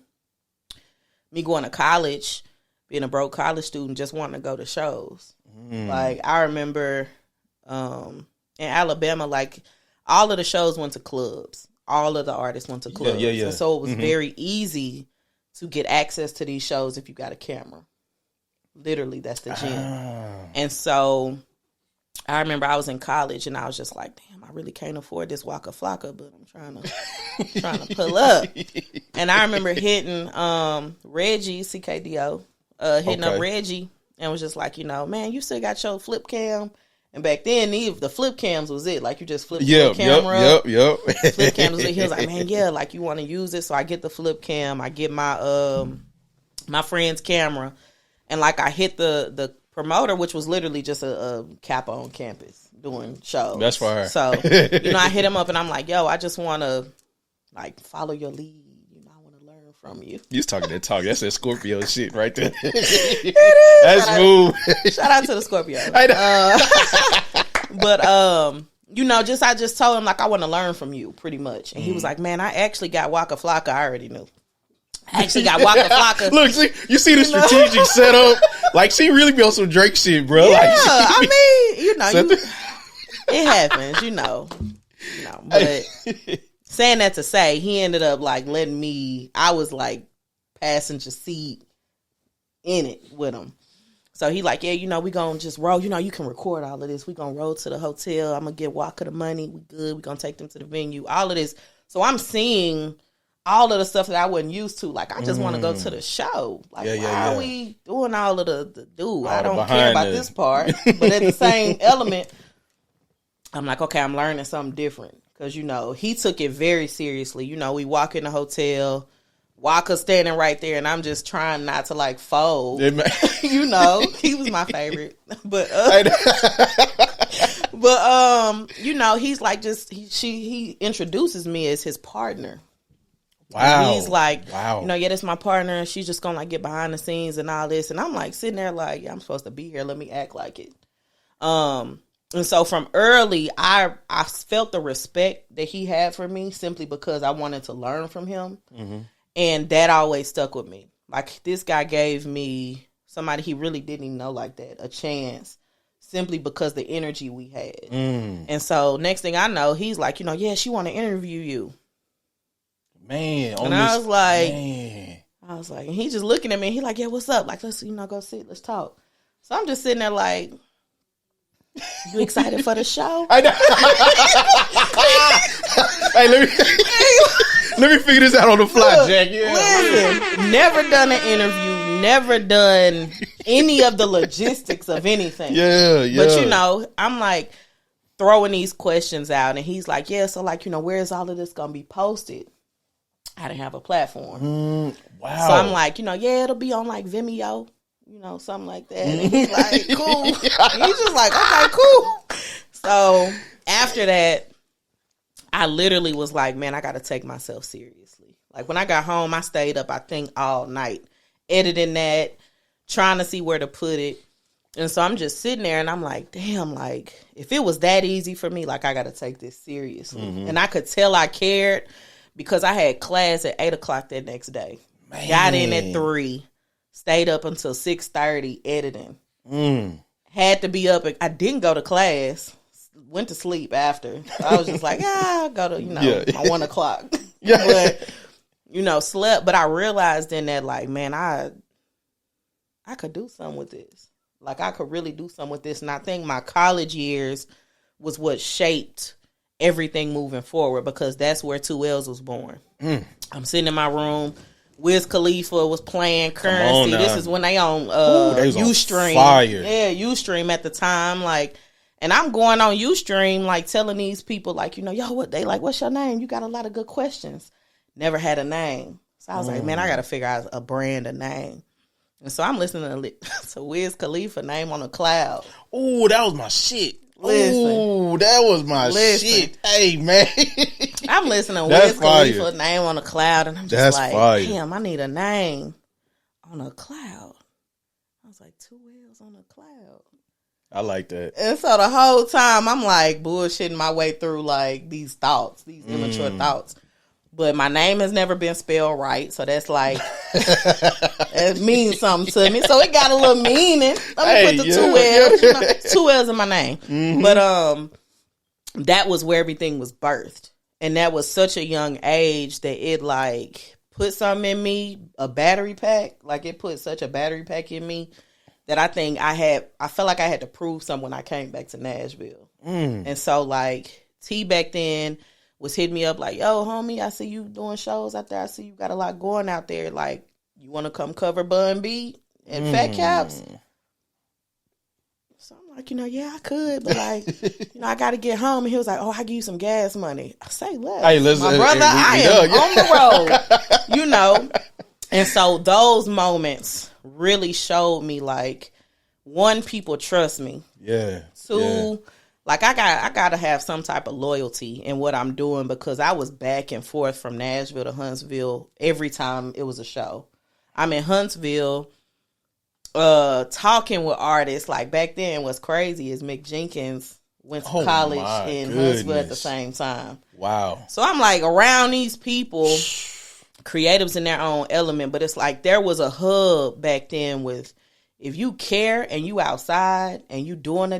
me going to college, being a broke college student, just wanting to go to shows. Like, I remember in Alabama, like, all of the shows went to clubs. All of the artists went to clubs. Yeah. And so it was very easy to get access to these shows if you got a camera. Literally, that's the gym. And so I remember I was in college and I was just like, damn, I really can't afford this Waka Flocka, but I'm trying to pull up. And I remember hitting Reggie, CKDO, hitting up Reggie and was just like, man, you still got your flip cam. And back then, the flip cams was it. Like, you just flip the camera up. Flip cams was it. He was like, man, yeah, like, you want to use it? So I get the flip cam. I get my my friend's camera. And, like, I hit the promoter, which was literally just a Kappa on campus doing shows. That's fire. So, I hit him up, and I'm like, yo, I just want to, like, follow your lead. I want to learn from you. You was talking that talk. That's that Scorpio shit right there. It is. That's smooth. Shout out to the Scorpio. But I just told him, like, I want to learn from you, pretty much. And he was like, man, I actually got Waka Flocka. I already knew. I actually got Waka Flocka. Look, you see the strategic setup? Like, she really be on some Drake shit, bro. Yeah, like, it happens, But saying that to say, he ended up, like, letting me, I was, like, passenger seat in it with him. So he like, yeah, we gonna just roll. You can record all of this. We gonna roll to the hotel. I'm gonna get Waka the money. We good. We gonna take them to the venue. All of this. So I'm seeing all of the stuff that I wasn't used to. Like, I just want to go to the show. Like, why are we doing all of the do? I don't care about this part. But at the same element, I'm like, okay, I'm learning something different. Because, he took it very seriously. We walk in the hotel. Waka standing right there, and I'm just trying not to, like, fold. He was my favorite. But he's like, he introduces me as his partner. Wow. And he's like, that's my partner. She's just gonna, like, get behind the scenes and all this. And I'm like sitting there like, yeah, I'm supposed to be here. Let me act like it. And so from early, I felt the respect that he had for me simply because I wanted to learn from him. Mm-hmm. And that always stuck with me. Like, this guy gave me, somebody he really didn't even know like that, a chance simply because the energy we had. And so next thing I know, he's like, she want to interview you. Man. And I was like, and he just looking at me. He like, yeah, what's up? Like, let's, go sit, let's talk. So I'm just sitting there like, you excited for the show? I know. Hey, let me figure this out on the fly, look, Jack. Yeah. Listen, never done an interview, never done any of the logistics of anything. Yeah. But, I'm like throwing these questions out, and he's like, yeah, so, like, where is all of this going to be posted? I didn't have a platform. Wow. So I'm like, it'll be on, like, Vimeo, something like that. And he's like, cool. He's just like, okay, cool. So after that, I literally was like, man, I got to take myself seriously. Like, when I got home, I stayed up, I think, all night, editing that, trying to see where to put it. And so I'm just sitting there, and I'm like, damn, like, if it was that easy for me, like, I got to take this seriously. Mm-hmm. And I could tell I cared because I had class at 8 o'clock that next day. Man. Got in at 3, stayed up until 6:30 editing. Had to be up. I didn't go to class. Went to sleep after. So I was just like, I'll go to, my 1 o'clock. But, slept. But I realized then that, like, man, I could do something with this. Like, I could really do something with this. And I think my college years was what shaped everything moving forward, because that's where 2Ls was born. I'm sitting in my room. Wiz Khalifa was playing Currency. This is when they on Ustream. Yeah, Ustream at the time. Like, and I'm going on Ustream, like, telling these people, like, yo, what they like, what's your name? You got a lot of good questions. Never had a name. So I was like, man, I got to figure out a brand, a name. And so I'm listening to Wiz Khalifa, Name on a Cloud. Oh, that was my shit. Oh, that was my shit. Hey, man. I'm listening to Wiz Khalifa, Name on a Cloud, and I'm just damn, I need a name on a cloud. I was like, 2 L's on a cloud. I like that. And so the whole time, I'm like bullshitting my way through, like, these thoughts, these immature thoughts. But my name has never been spelled right, so that's like, it means something to me. So it got a little meaning. Let me put the 2 L's. 2 L's in my name. Mm-hmm. But that was where everything was birthed. And that was such a young age that it, like, put something in me, a battery pack. Like, it put such a battery pack in me that I think I felt like I had to prove something when I came back to Nashville. And so like T back then was hitting me up like, yo, homie, I see you doing shows out there. I see you got a lot going out there. Like, you want to come cover Bun B and Fat Caps? So I'm like, yeah, I could, but like, I got to get home. And he was like, oh, I give you some gas money. I say less. Hey, my brother, I am on the road, And so those moments really showed me like, one, people trust me. Yeah. Two, like I gotta have some type of loyalty in what I'm doing, because I was back and forth from Nashville to Huntsville every time it was a show. I'm in Huntsville, talking with artists. Like back then, what's crazy is Mick Jenkins went to college in Huntsville at the same time. Wow. So I'm like around these people, creatives in their own element, but it's like there was a hub back then with, if you care and you outside and you doing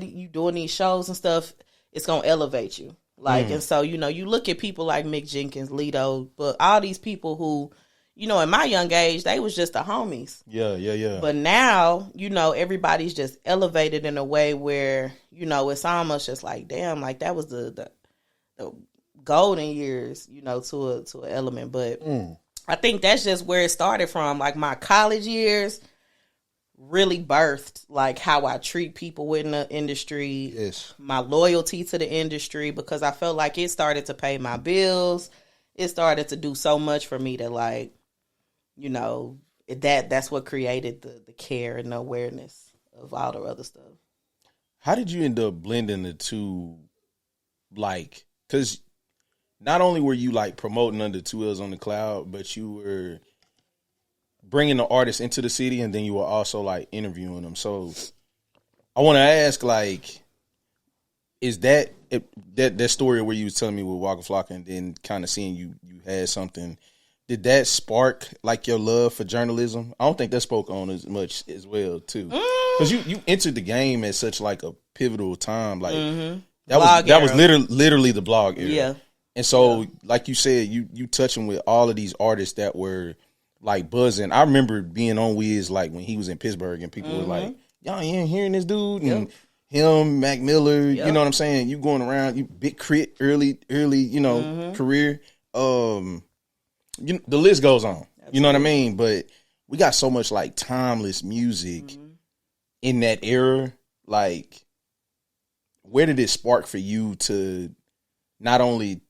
these shows and stuff, it's gonna elevate you. Like, and so, you look at people like Mick Jenkins, Lido, but all these people who, in my young age, they was just the homies. Yeah. But now, everybody's just elevated in a way where, it's almost just like, damn, like that was the golden years, to an element. But I think that's just where it started from. Like my college years really birthed like how I treat people within the industry, my loyalty to the industry, because I felt like it started to pay my bills. It started to do so much for me that like, that's what created the care and the awareness of all the other stuff. How did you end up blending the two? Like, because not only were you like promoting under 2Ls on the Cloud, but you were bringing the artists into the city, and then you were also like interviewing them. So I want to ask, like, is that story where you was telling me with Waka Flocka, and then kind of seeing you had something, did that spark like your love for journalism? I don't think that spoke on as much as well too, because you entered the game at such like a pivotal time. Like that was literally the blog era. Yeah. And so, like you said, you touching with all of these artists that were like buzzing. I remember being on Wiz like when he was in Pittsburgh, and people were like, y'all ain't hearing this dude, and him, Mac Miller, you know what I'm saying? You going around, you Big Crit, early, career. The list goes on. Absolutely. You know what I mean? But we got so much like timeless music in that era. Like, where did it spark for you to not only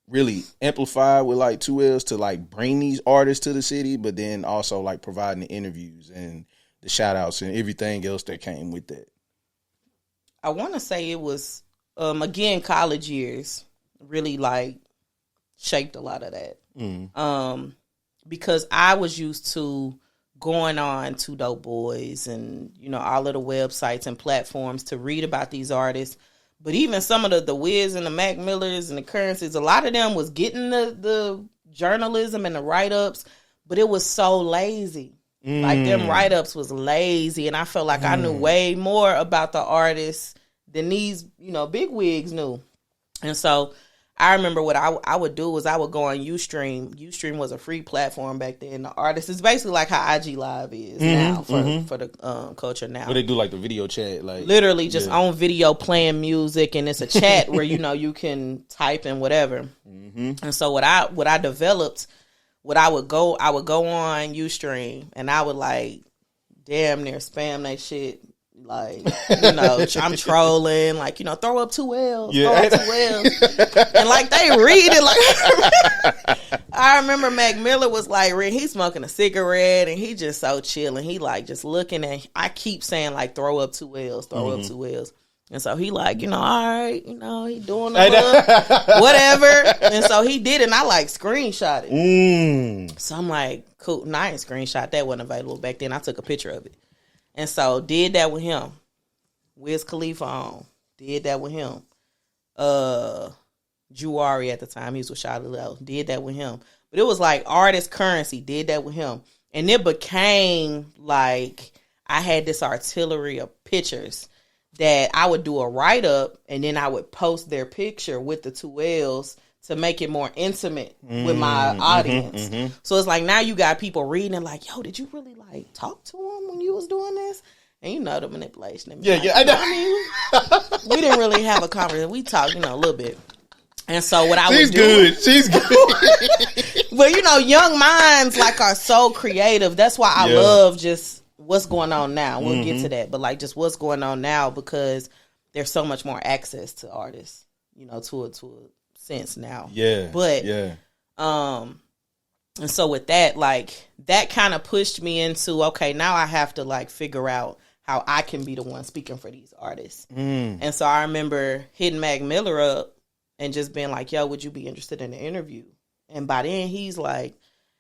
really amplify with like 2Ls to like bring these artists to the city, but then also like providing the interviews and the shout outs and everything else that came with that? I want to say it was, again, college years really like shaped a lot of that. Because I was used to going on to Dope Boys and, all of the websites and platforms to read about these artists. But even some of the Wiz and the Mac Millers and the Currencies, a lot of them was getting the journalism and the write-ups, but it was so lazy. Like, them write-ups was lazy, and I felt like I knew way more about the artists than these, big wigs knew. And so I remember what I would do was I would go on Ustream. Ustream was a free platform back then. The artists, it's basically like how IG Live is now for the culture now. Where they do like the video chat, like literally just on video playing music, and it's a chat where you can type and whatever. And so what I developed, I would go on Ustream, and I would like damn near spam that shit. Like, I'm trolling, like, throw up 2Ls, throw up 2Ls. And like, they read it like, I remember Mac Miller was like, he's smoking a cigarette and he just so chilling. He like just looking at, I keep saying like, throw up 2Ls, throw up 2Ls. And so he like, all right, he doing the whatever. And so he did it, and I like screenshot it. So I'm like, cool. No, I ain't screenshot. That wasn't available back then. I took a picture of it. And so did that with him. Wiz Khalifa on. Did that with him. Juwari at the time, he was with Shawty Lil. Did that with him. But it was like Artist Currency. Did that with him. And it became like I had this artillery of pictures that I would do a write-up, and then I would post their picture with the 2Ls to make it more intimate with my audience. So it's like now you got people reading and like, yo, did you really like talk to him when you was doing this? And you know the manipulation. Yeah, like, yeah, I know. I mean, we didn't really have a conversation. We talked, a little bit. And so what I was doing, she's good. But young minds like are so creative. That's why I love just what's going on now. We'll get to that, but like just what's going on now because there's so much more access to artists, to a sense now. Yeah. But and so with that, like that kind of pushed me into okay, now I have to like figure out how I can be the one speaking for these artists. And so I remember hitting Mac Miller up and just being like, yo, would you be interested in an interview? And by then he's like,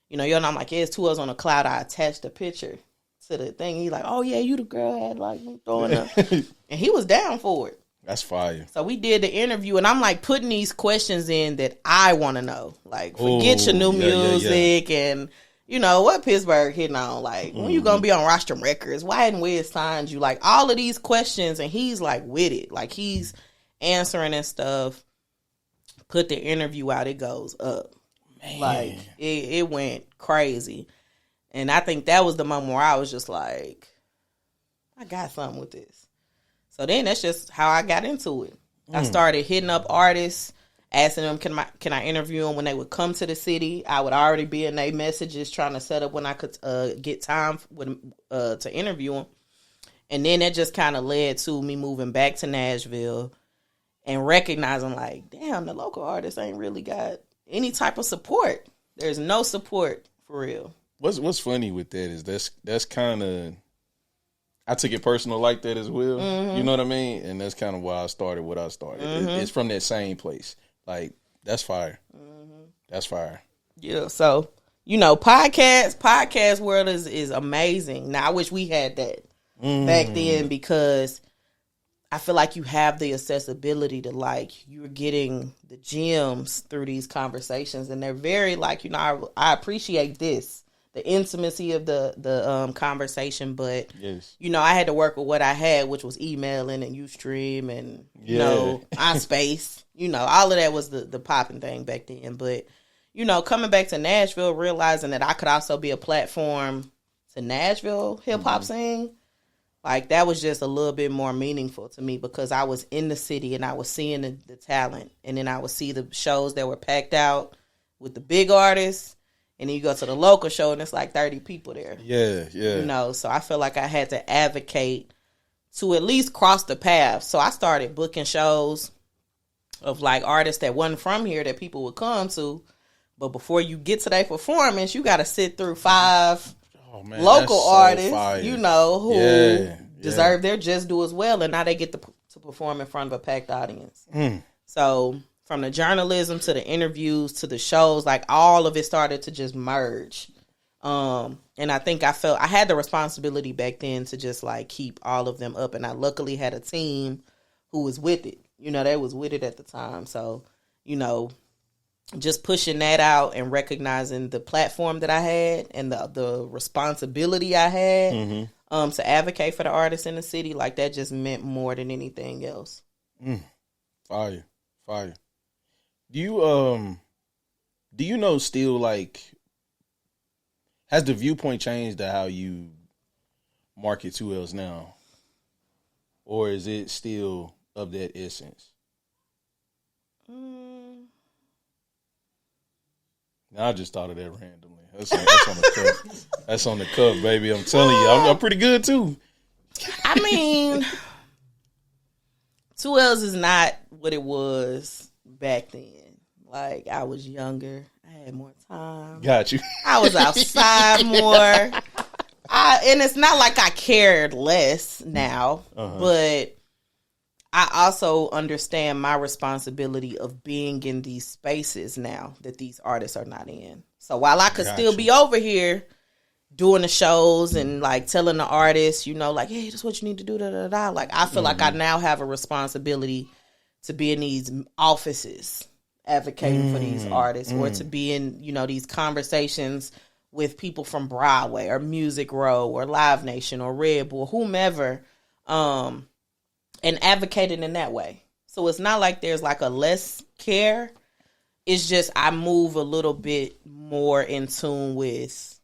and I'm like, yeah, it's 2 L's on the cloud. I attached a picture to the thing. He's like, oh yeah, you the girl had like me throwing up. And he was down for it. That's fire. So we did the interview and I'm like putting these questions in that I want to know. Like forget your new music and what Pittsburgh hitting on? Like, when you gonna be on Rostrum Records? Why hadn't Wiz signed you? Like, all of these questions, and he's, like, with it. Like, he's answering and stuff. Put the interview out, it goes up. Man. Like, it went crazy. And I think that was the moment where I was just like, I got something with this. So then that's just how I got into it. I started hitting up artists, asking them, can I interview them when they would come to the city? I would already be in their messages trying to set up when I could get time to interview them. And then that just kind of led to me moving back to Nashville and recognizing like, damn, the local artists ain't really got any type of support. There's no support for real. What's funny with that is that's kind of, I took it personal like that as well. You know what I mean? And that's kind of why I started what I started. It's from that same place. Like, that's fire. That's fire. Yeah, so, podcast world is amazing. Now, I wish we had that back then because I feel like you have the accessibility to, like, you're getting the gems through these conversations. And they're very, like, I appreciate this, the intimacy of the conversation. But, I had to work with what I had, which was emailing and Ustream and, MySpace. All of that was the popping thing back then. But, coming back to Nashville, realizing that I could also be a platform to Nashville hip-hop scene, like, that was just a little bit more meaningful to me because I was in the city and I was seeing the talent. And then I would see the shows that were packed out with the big artists. And then you go to the local show and it's like 30 people there. Yeah. So I feel like I had to advocate to at least cross the path. So I started booking shows of like artists that wasn't from here that people would come to. But before you get to their performance, you got to sit through 5 local artists, who deserve their just due as well. And now they get to perform in front of a packed audience. So from the journalism to the interviews to the shows, like all of it started to just merge. And I think I felt I had the responsibility back then to just like keep all of them up. And I luckily had a team who was with it. They was with it at the time. So, just pushing that out and recognizing the platform that I had and the responsibility I had to advocate for the artists in the city, like that just meant more than anything else. Fire. Do you know still like, has the viewpoint changed to how you market 2 L's now? Or is it still of that essence? I just thought of that randomly. That's on the cuff. That's on the cuff, baby. I'm telling you, I'm pretty good too. I mean, 2 L's is not what it was back then. Like, I was younger. I had more time. Got you. I was outside more. And it's not like I cared less now, but I also understand my responsibility of being in these spaces now that these artists are not in. So while I could still be over here doing the shows and like telling the artists, like, hey, this is what you need to do, like I feel like I now have a responsibility to be in these offices advocating for these artists or to be in, these conversations with people from Broadway or Music Row or Live Nation or Red Bull, whomever, and advocating in that way. So it's not like there's like a less care. it's just I move a little bit more in tune with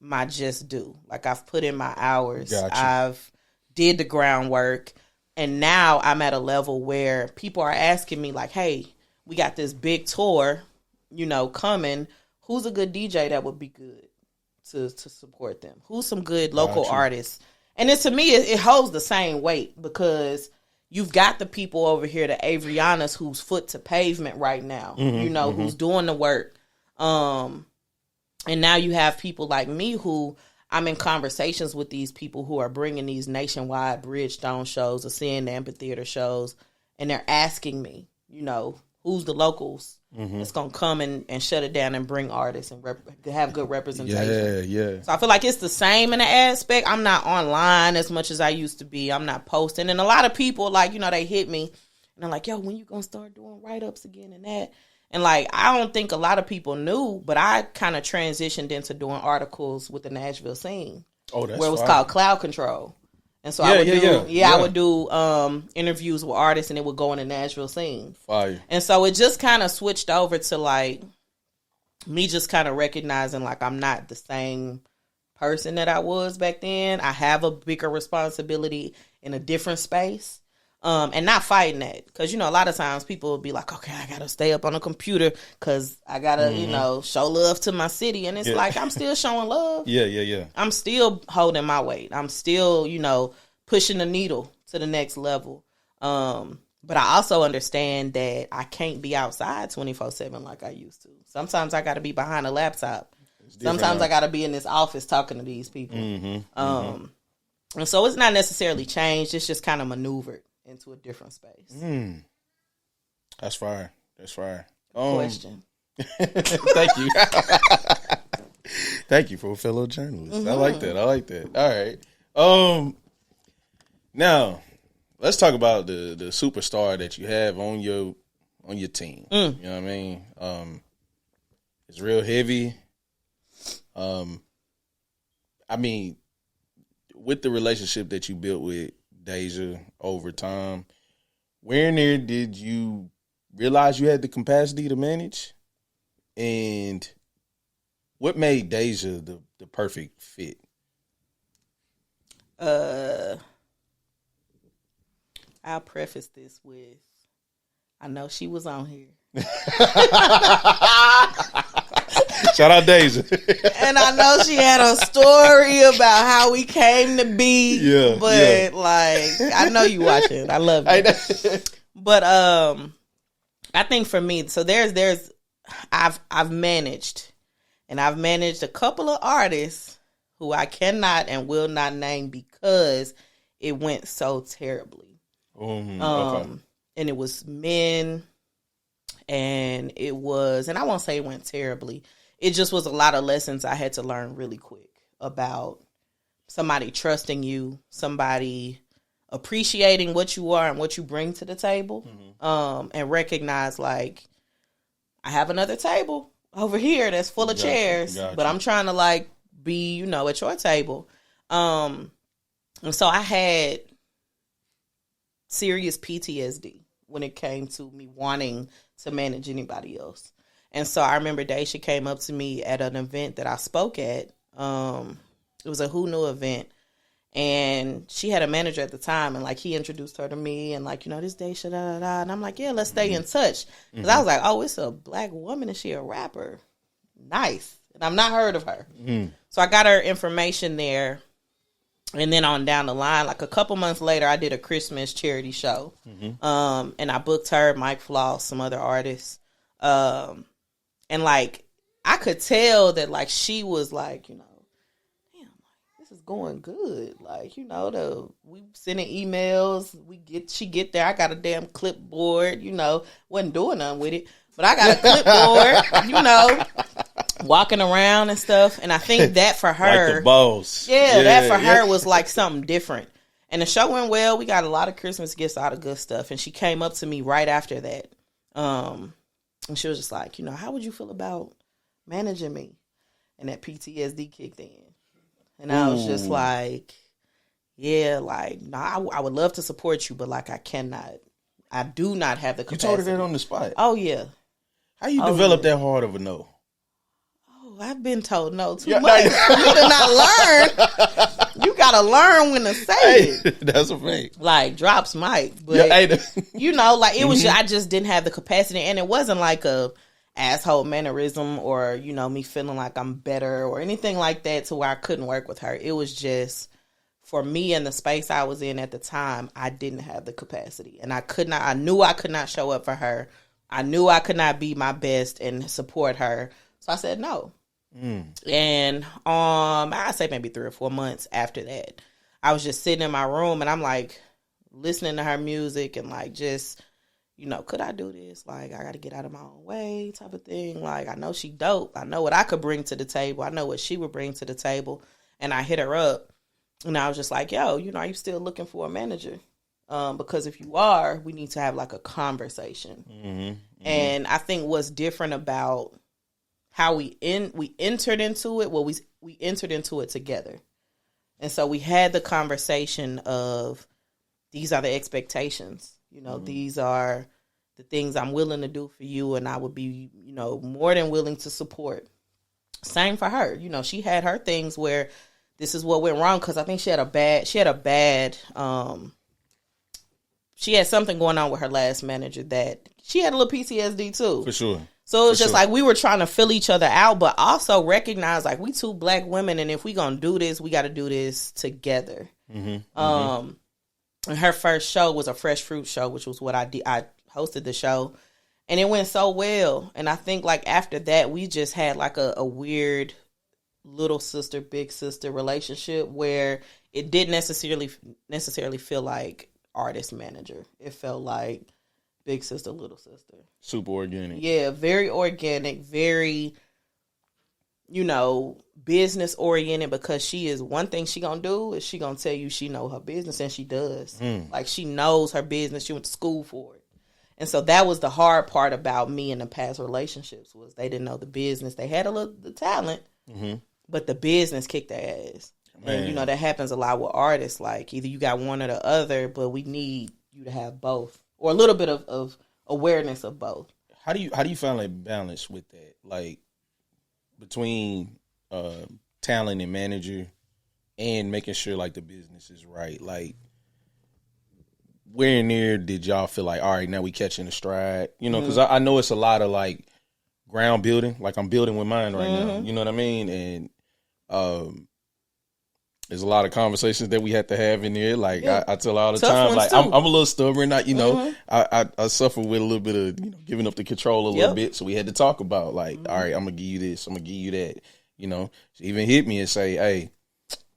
my just do. Like I've put in my hours. Gotcha. I've did the groundwork. And now I'm at a level where people are asking me like, hey, we got this big tour, coming. Who's a good DJ that would be good to support them? Who's some good local artists? And to me, it holds the same weight because you've got the people over here, the Avrianas, who's foot to pavement right now, who's doing the work. And now you have people like me who I'm in conversations with these people who are bringing these nationwide Bridgestone shows or seeing the amphitheater shows. And they're asking me, who's the locals that's going to come and shut it down and bring artists and have good representation. Yeah. So I feel like it's the same in the aspect. I'm not online as much as I used to be. I'm not posting. And a lot of people, like, they hit me. And they're like, yo, when you going to start doing write-ups again and that? And, like, I don't think a lot of people knew, but I kind of transitioned into doing articles with the Nashville scene. Oh, that's where it was fine. called Cloud Control. And so I would do interviews with artists, and it would go in the Nashville scene. Fire. And so it just kind of switched over to like me just kind of recognizing like I'm not the same person that I was back then. I have a bigger responsibility in a different space. And not fighting that. Because, a lot of times people will be like, okay, I got to stay up on a computer because I got to, show love to my city. And it's like, I'm still showing love. Yeah. I'm still holding my weight. I'm still, pushing the needle to the next level. But I also understand that I can't be outside 24/7 like I used to. Sometimes I got to be behind a laptop. Sometimes I got to be in this office talking to these people. And so it's not necessarily changed. It's just kind of maneuvered into a different space. That's fire. Question. Thank you. Thank you for a fellow journalist. I like that. All right. Now let's talk about the superstar that you have on your team. You know what I mean? It's real heavy. I mean, with the relationship that you built with Daisha over time, where in there did you realize you had the capacity to manage? And what made Daisha the perfect fit? I'll preface this with, I know she was on here. Shout out Daisy. And I know she had a story about how we came to be. Yeah. But like, I know you watching. I love you. But I think for me, so I've managed a couple of artists who I cannot and will not name because it went so terribly. Okay. And it was men, and I won't say it went terribly. It just was a lot of lessons I had to learn really quick about somebody trusting you, somebody appreciating what you are and what you bring to the table, and recognize like, I have another table over here that's full of chairs, but I'm trying to like be, at your table. And so I had serious PTSD when it came to me wanting to manage anybody else. And so I remember Daisha came up to me at an event that I spoke at. It was a Who Knew event. And she had a manager at the time, and like he introduced her to me, and like, this Daisha, da da da. And I'm like, yeah, let's stay in touch. Because I was like, oh, it's a black woman, and she a rapper. Nice. And I've not heard of her. So I got her information there. And then on down the line, like a couple months later, I did a Christmas charity show. And I booked her, Mike Floss, some other artists. And like, I could tell that like she was like, damn, like this is going good. Like, we sending emails, she get there. I got a damn clipboard, wasn't doing nothing with it, but I got a clipboard, walking around and stuff. And I think that for her, like the boss. That for her was like something different. And the show went well. We got a lot of Christmas gifts, all the good stuff. And she came up to me right after that. And she was just like, how would you feel about managing me? And that PTSD kicked in. And I was just like, yeah, like, no, I would love to support you, but like, I do not have the capacity. You told her that on the spot? Oh, yeah. How you develop that hard of a no? Oh, I've been told no too much for me to not learn. You gotta learn when to say it. That's a fact. Like drops mic, but you know, like it was. I just didn't have the capacity, and it wasn't like a asshole mannerism or you know me feeling like I'm better or anything like that to where I couldn't work with her. It was just for me and the space I was in at the time. I didn't have the capacity, and I could not. I knew I could not show up for her. I knew I could not be my best and support her. So I said no. And I say maybe 3 or 4 months after that, I was just sitting in my room and I'm like listening to her music and like just, you know, could I do this? Like I got to get out of my own way type of thing. Like I know she dope. I know what I could bring to the table. I know what she would bring to the table. And I hit her up and I was just like, yo, you know, are you still looking for a manager? Because if you are, we need to have like a conversation. And I think what's different about how we entered into it, well, we entered into it together. And so we had the conversation of these are the expectations. You know, these are the things I'm willing to do for you and I would be, you know, more than willing to support. Same for her. You know, she had her things where this is what went wrong because I think she had something going on with her last manager that she had a little PTSD too. For sure. So it's just like we were trying to fill each other out, but also recognize like we two black women, and if we gonna do this, we got to do this together. And her first show was a fresh fruit show, which was what I did. I hosted the show, and it went so well. And I think like after that, we just had like a weird little sister, big sister relationship where it didn't necessarily feel like artist manager. It felt like big sister, little sister. Super organic. Yeah, very organic, very, you know, business oriented because she is one thing she gonna do is she gonna tell you she know her business and she does. Like she knows her business. She went to school for it. And so that was the hard part about me in the past relationships was they didn't know the business. They had the talent, but the business kicked their ass. Man. And, you know, that happens a lot with artists. Like either you got one or the other, but we need you to have both. Or a little bit of awareness of both. How do you find like balance with that? Like between talent and manager and making sure like the business is right. Like where near did y'all feel like, all right, now we catching the stride? You know, because I know it's a lot of like ground building. Like I'm building with mine right now. You know what I mean? And there's a lot of conversations that we had to have in there. Like I tell all the time, like I'm a little stubborn. I suffer with a little bit of giving up the control a little bit. So we had to talk about like, all right, I'm gonna give you this, I'm gonna give you that. You know, she even hit me and say, hey,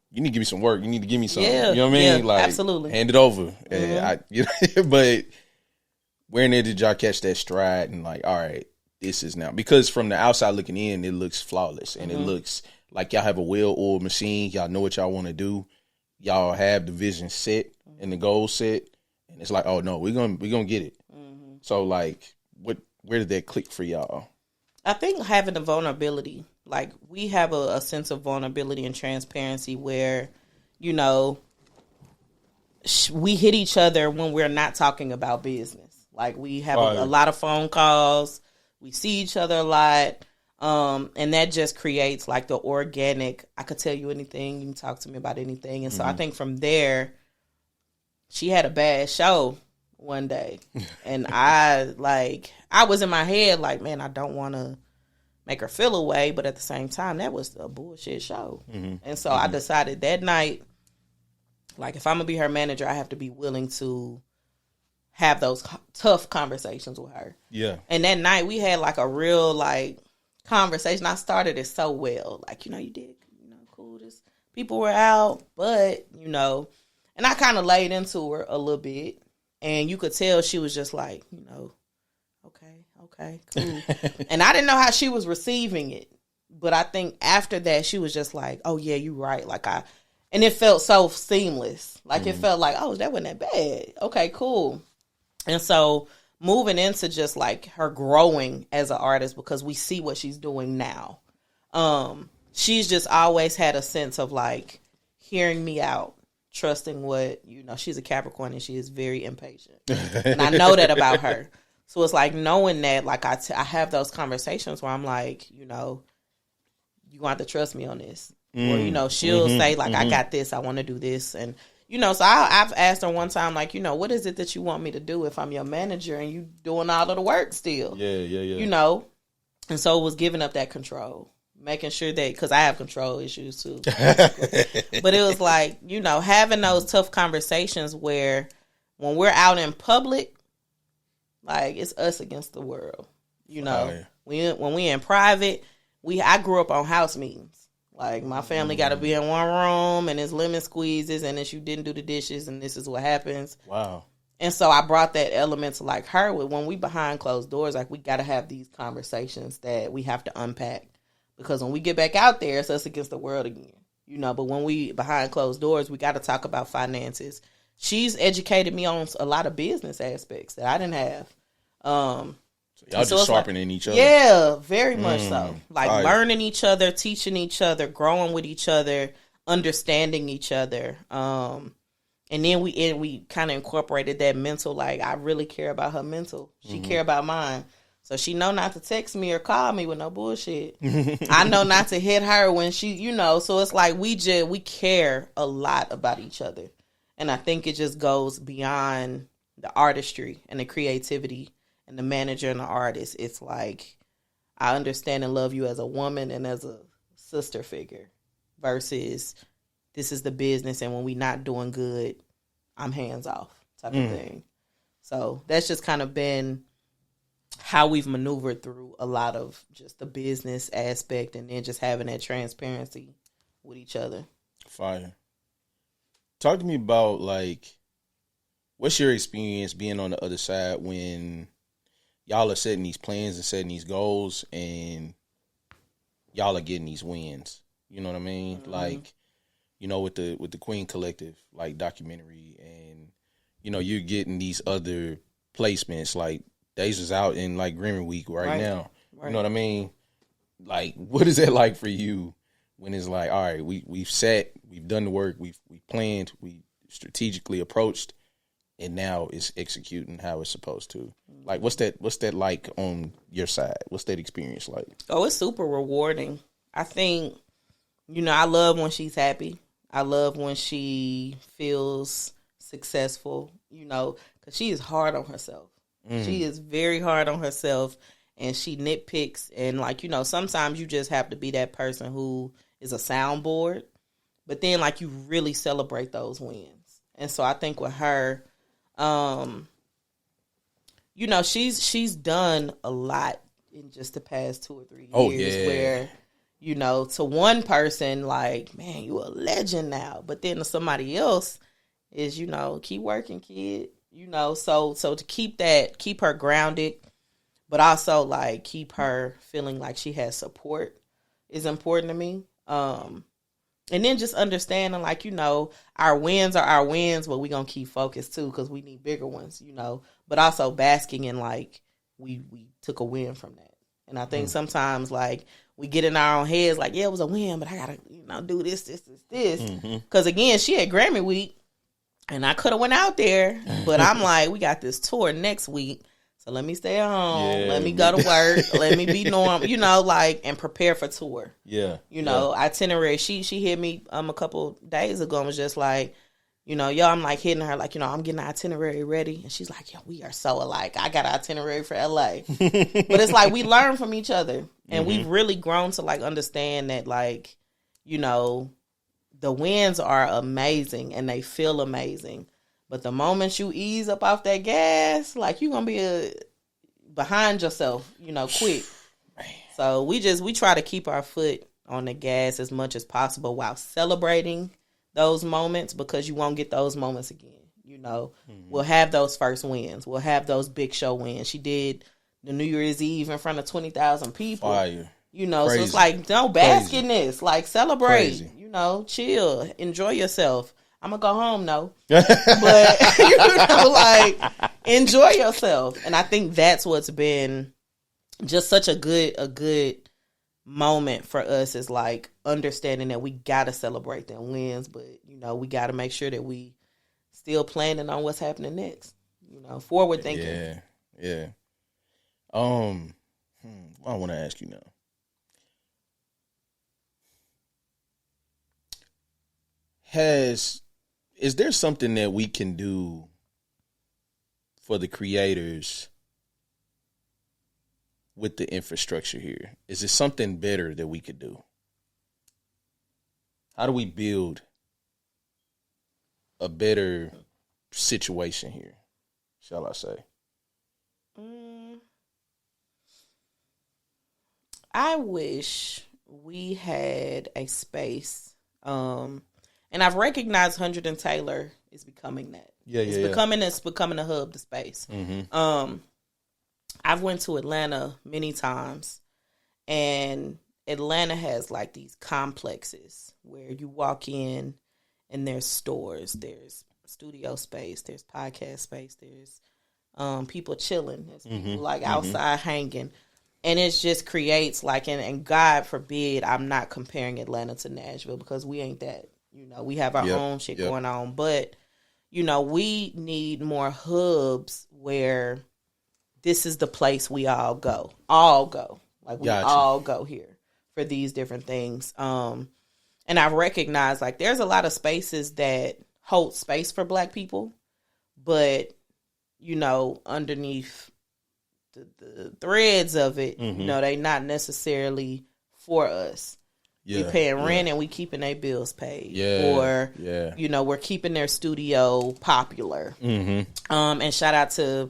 you need to give me some work. You need to give me something. You know what I mean? Like absolutely, hand it over. And but where in there did y'all catch that stride and like, all right, this is now because from the outside looking in, it looks flawless and it looks like y'all have a well-oiled machine. Y'all know what y'all want to do. Y'all have the vision set and the goal set, and it's like, oh no, we're gonna get it. So like, where did that click for y'all? I think having the vulnerability, like we have a sense of vulnerability and transparency where, you know, we hit each other when we're not talking about business. Like we have a lot of phone calls. We see each other a lot. And that just creates like the organic, I could tell you anything, you can talk to me about anything. And so I think from there, she had a bad show one day. And I was in my head like, man, I don't want to make her feel away. But at the same time, that was a bullshit show. And so I decided that night, like if I'm going to be her manager, I have to be willing to have those tough conversations with her. Yeah. And that night we had like a real like conversation. I started it so well. Like, you did, cool. Just people were out, but, and I kind of laid into her a little bit. And you could tell she was just like, okay, cool. And I didn't know how she was receiving it. But I think after that, she was just like, oh, yeah, you're right. And it felt so seamless. Like, it felt like, oh, that wasn't that bad. Okay, cool. And so moving into just like her growing as an artist because we see what she's doing now. She's just always had a sense of like hearing me out, trusting what, she's a Capricorn and she is very impatient. And I know that about her. So it's like knowing that, like I have those conversations where I'm like, you know, you going to have to trust me on this. Or, you know, she'll say like, I got this, I want to do this. And, you know, so I've asked her one time, like, you know, what is it that you want me to do if I'm your manager and you doing all of the work still? Yeah. You know? And so it was giving up that control. Making sure that, because I have control issues too. But it was like, you know, having those tough conversations where when we're out in public, like, it's us against the world. You know, when we in private, I grew up on house meetings. Like, my family got to be in one room, and it's lemon squeezes, and if you didn't do the dishes, and this is what happens. Wow. And so I brought that element to, like, her. When we behind closed doors, like, we got to have these conversations that we have to unpack. Because when we get back out there, it's us against the world again. You know, but when we behind closed doors, we got to talk about finances. She's educated me on a lot of business aspects that I didn't have. So y'all just sharpening each other. Yeah, very much so. Like learning each other, teaching each other, growing with each other, understanding each other. And then we kind of incorporated that mental, like, I really care about her mental. She care about mine. So she know not to text me or call me with no bullshit. I know not to hit her when she, you know, so it's like we care a lot about each other. And I think it just goes beyond the artistry and the creativity and the manager and the artist. It's like, I understand and love you as a woman and as a sister figure versus this is the business, and when we not doing good, I'm hands off type of thing. So that's just kind of been how we've maneuvered through a lot of just the business aspect, and then just having that transparency with each other. Fire. Talk to me about, like, what's your experience being on the other side when y'all are setting these plans and setting these goals, and y'all are getting these wins. You know what I mean? Like, you know, with the Queen Collective, like, documentary, and, you know, you're getting these other placements. Like, Daisha's out in, like, Grammy Week right now. Right. You know what I mean? Like, what is that like for you when it's like, all right, we've set, we've done the work, we've planned, we strategically approached, and now it's executing how it's supposed to. Like, what's that like on your side? What's that experience like? Oh, it's super rewarding. I think, you know, I love when she's happy. I love when she feels successful, you know, because she is hard on herself. She is very hard on herself, and she nitpicks. And, like, you know, sometimes you just have to be that person who is a soundboard, but then, like, you really celebrate those wins. And so I think with her, you know, she's done a lot in just the past 2 or 3 years where, you know, to one person, like, man, you a legend now. But then to somebody else is, you know, keep working, kid. You know, so to keep her grounded, but also, like, keep her feeling like she has support is important to me. And then just understanding, like, you know, our wins are our wins, but we gonna keep focused too, because we need bigger ones, you know. But also basking in, like, we took a win from that. And I think sometimes, like, we get in our own heads, like, yeah, it was a win, but I gotta, you know, do this. Because again, she had Grammy Week, and I could have went out there, but I'm like, we got this tour next week, so let me stay at home. Let me go to work. Let me be normal, you know, like, and prepare for tour. Yeah. You know, itinerary. She hit me a couple days ago and was just like, you know, yo, I'm like hitting her, like, you know, I'm getting the itinerary ready. And she's like, yo, we are so alike. I got an itinerary for LA. But it's like we learn from each other. And we've really grown to, like, understand that, like, you know, the wins are amazing and they feel amazing. But the moment you ease up off that gas, like, you're going to be behind yourself, you know, quick. Man. So we try to keep our foot on the gas as much as possible while celebrating those moments, because you won't get those moments again. You know, we'll have those first wins. We'll have those big show wins. She did the New Year's Eve in front of 20,000 people. Fire. You know, Crazy. So it's like, don't bask in this. Like, celebrate. Crazy. You know, chill. Enjoy yourself. I'm going to go home, no. But, you know, like, enjoy yourself. And I think that's what's been just such a good moment for us, is, like, understanding that we got to celebrate them wins. But, you know, we got to make sure that we still planning on what's happening next. You know, forward thinking. Yeah. What I want to ask you now. Is there something that we can do for the creators with the infrastructure here? Is there something better that we could do? How do we build a better situation here, shall I say? I wish we had a space, and I've recognized 100 and Taylor is becoming that. It's becoming a hub to space. Mm-hmm. I've went to Atlanta many times, and Atlanta has like these complexes where you walk in and there's stores, there's studio space, there's podcast space, there's people chilling, there's people like outside hanging. And it just creates like, and God forbid, I'm not comparing Atlanta to Nashville because we ain't that. You know, we have our own shit going on. But, you know, we need more hubs where this is the place we all go. Like we all go here for these different things. And I recognize like there's a lot of spaces that hold space for Black people, but, you know, underneath the threads of it, you know, they not necessarily for us. We paying rent and we keeping their bills paid. You know, we're keeping their studio popular. And shout out to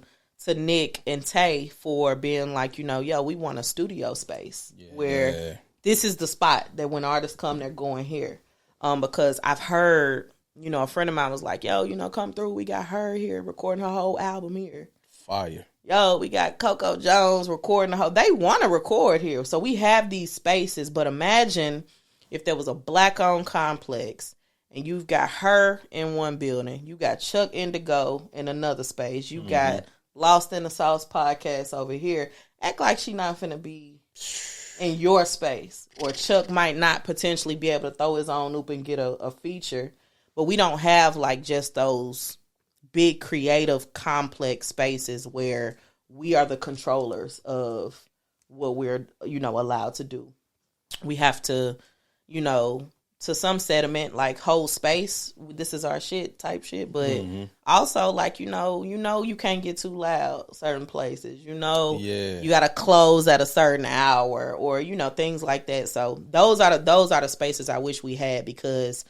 Nick and Tay for being like, you know, yo, we want a studio space where this is the spot that when artists come, they're going here. Because I've heard, you know, a friend of mine was like, yo, you know, come through. We got her here recording her whole album here. Fire. Yo, we got Coco Jones recording the whole. They want to record here. So we have these spaces. But imagine if there was a Black-owned complex and you've got her in one building. You got Chuck Indigo in another space. You got Lost in the Sauce podcast over here. Act like she not finna be in your space. Or Chuck might not potentially be able to throw his own loop and get a feature. But we don't have like just those big creative complex spaces where we are the controllers of what we're, you know, allowed to do. We have to, you know, to some sediment, like hold space. This is our shit type shit. But also like, you know, you can't get too loud certain places, you know, you got to close at a certain hour or, you know, things like that. So those are the spaces I wish we had because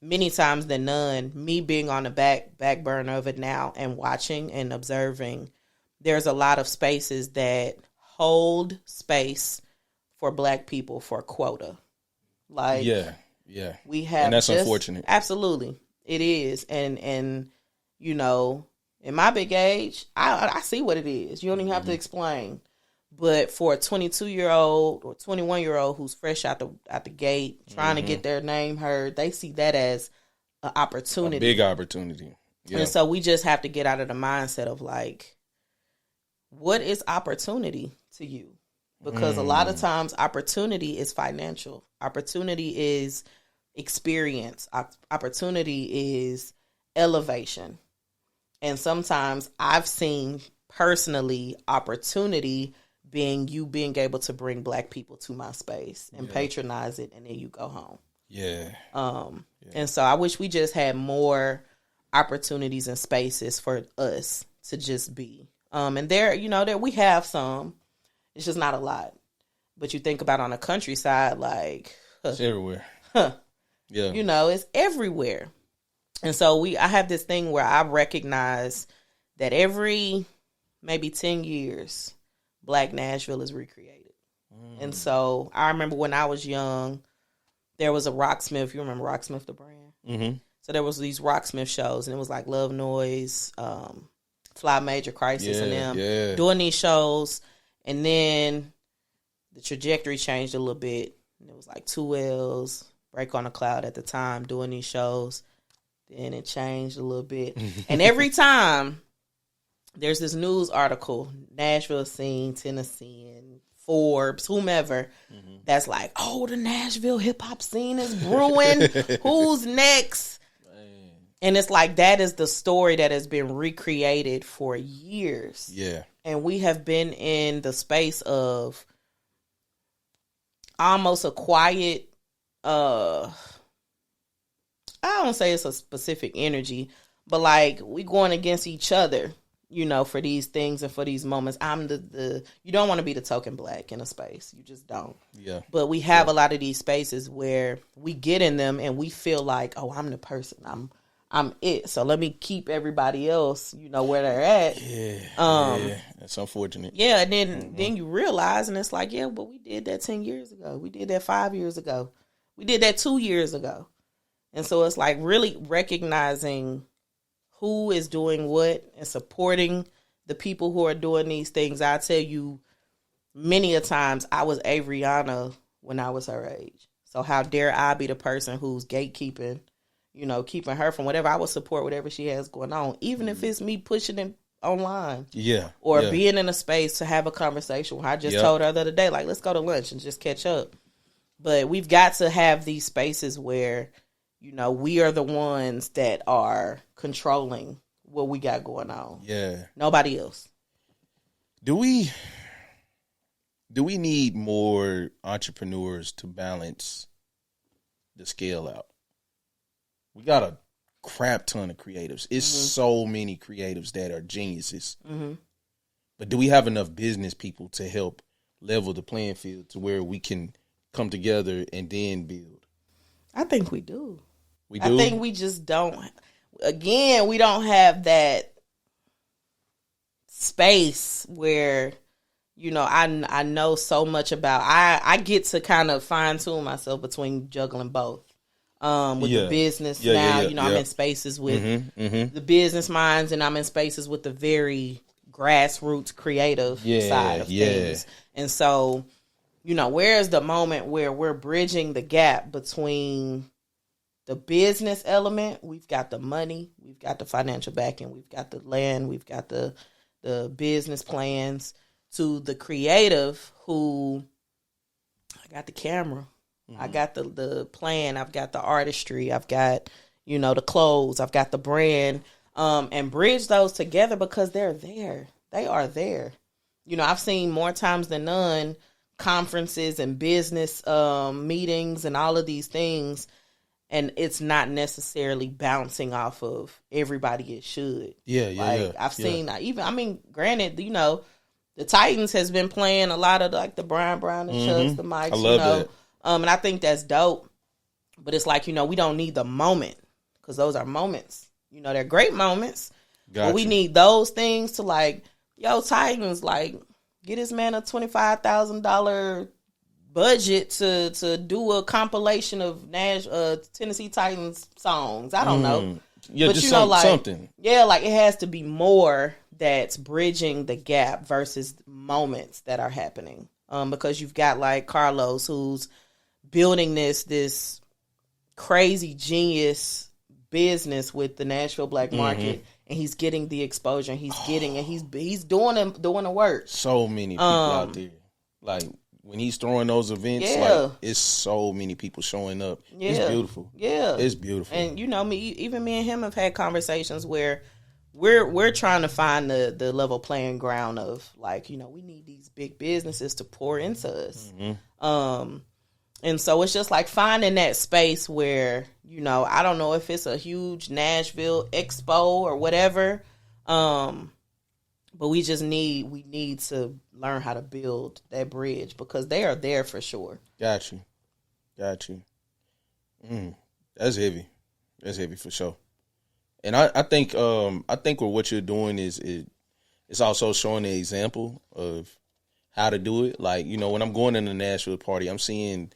many times than none, me being on the back burner of it now and watching and observing, there's a lot of spaces that hold space for Black people for quota. Like, we have, and that's unfortunate. Absolutely, it is. And you know, in my big age, I see what it is. You don't even have to explain. But for a 22-year-old or 21-year-old who's fresh out the gate, trying to get their name heard, they see that as an opportunity. A big opportunity. Yeah. And so we just have to get out of the mindset of like, what is opportunity to you? Because a lot of times opportunity is financial. Opportunity is experience. Opportunity is elevation. And sometimes I've seen personally opportunity being able to bring Black people to my space and patronize it, and then you go home. And so I wish we just had more opportunities and spaces for us to just be. And there, you know, that we have some. It's just not a lot. But you think about on the countryside, like it's everywhere. You know, it's everywhere. And so I have this thing where I recognize that every maybe 10 years, Black Nashville is recreated. And so I remember when I was young, there was a Rocksmith. You remember Rocksmith, the brand? So there was these Rocksmith shows, and it was like Love Noise, Fly Major Crisis, and them doing these shows. And then the trajectory changed a little bit. And it was like 2Ls, Break on a Cloud at the time, doing these shows. Then it changed a little bit. And every time there's this news article, Nashville scene, Tennessee, and Forbes, whomever, that's like, oh, the Nashville hip-hop scene is brewing. Who's next? And it's like that is the story that has been recreated for years. and we have been in the space of almost a quiet, I don't say it's a specific energy, but like we going against each other, you know, for these things and for these moments. I'm the you don't want to be the token black in a space. You just don't. Yeah. But we have a lot of these spaces where we get in them and we feel like, oh, I'm the person. I'm it. So let me keep everybody else, you know, where they're at. Yeah. That's unfortunate. Yeah, and then you realize, and it's like, yeah, but we did that 10 years ago. We did that 5 years ago. We did that 2 years ago. And so it's like really recognizing who is doing what and supporting the people who are doing these things. I tell you, many a times I was Avriana when I was her age. So how dare I be the person who's gatekeeping, you know, keeping her from whatever. I would support whatever she has going on, even if it's me pushing it online. Yeah. Or being in a space to have a conversation. I just told her the other day, like, let's go to lunch and just catch up. But we've got to have these spaces where, you know, we are the ones that are controlling what we got going on. Yeah. Nobody else. Do we need more entrepreneurs to balance the scale out? We got a crap ton of creatives. It's so many creatives that are geniuses. But do we have enough business people to help level the playing field to where we can come together and then build? I think we do. We do? I think we just don't. Again, we don't have that space where, you know, I know so much about. I get to kind of fine tune myself between juggling both. With the business now, you know, I'm in spaces with the business minds, and I'm in spaces with the very grassroots creative side of things. And so, you know, where is the moment where we're bridging the gap between the business element? We've got the money, we've got the financial backing, we've got the land, we've got the business plans, to the creative who, I got the camera, I got the plan, I've got the artistry, I've got, you know, the clothes, I've got the brand, and bridge those together because they're there. They are there. You know, I've seen more times than none conferences and business meetings and all of these things, and it's not necessarily bouncing off of everybody it should. I've seen, even, I mean, granted, you know, the Titans has been playing a lot of like the Brian Brown and Chucks, the Mikes, I love that. And I think that's dope. But it's like, you know, we don't need the moment because those are moments. You know, they're great moments. But we need those things to like, yo, Titans, like, get this man a $25,000 budget to do a compilation of Tennessee Titans songs. I don't know. Yeah, but just you know, like, something. Yeah, like it has to be more that's bridging the gap versus moments that are happening. Because you've got like Carlos who's building this crazy genius business with the Nashville black market, and he's getting the exposure, and he's doing the work. So many people out there, like when he's throwing those events, like it's so many people showing up. It's beautiful. It's beautiful. And you know, even me and him have had conversations where we're trying to find the level playing ground of like, you know, we need these big businesses to pour into us. And so it's just like finding that space where, you know, I don't know if it's a huge Nashville expo or whatever, but we need to learn how to build that bridge because they are there for sure. Got you. That's heavy. That's heavy for sure. And I think with what you're doing is it's also showing the example of how to do it. Like, you know, when I'm going in the Nashville party, I'm seeing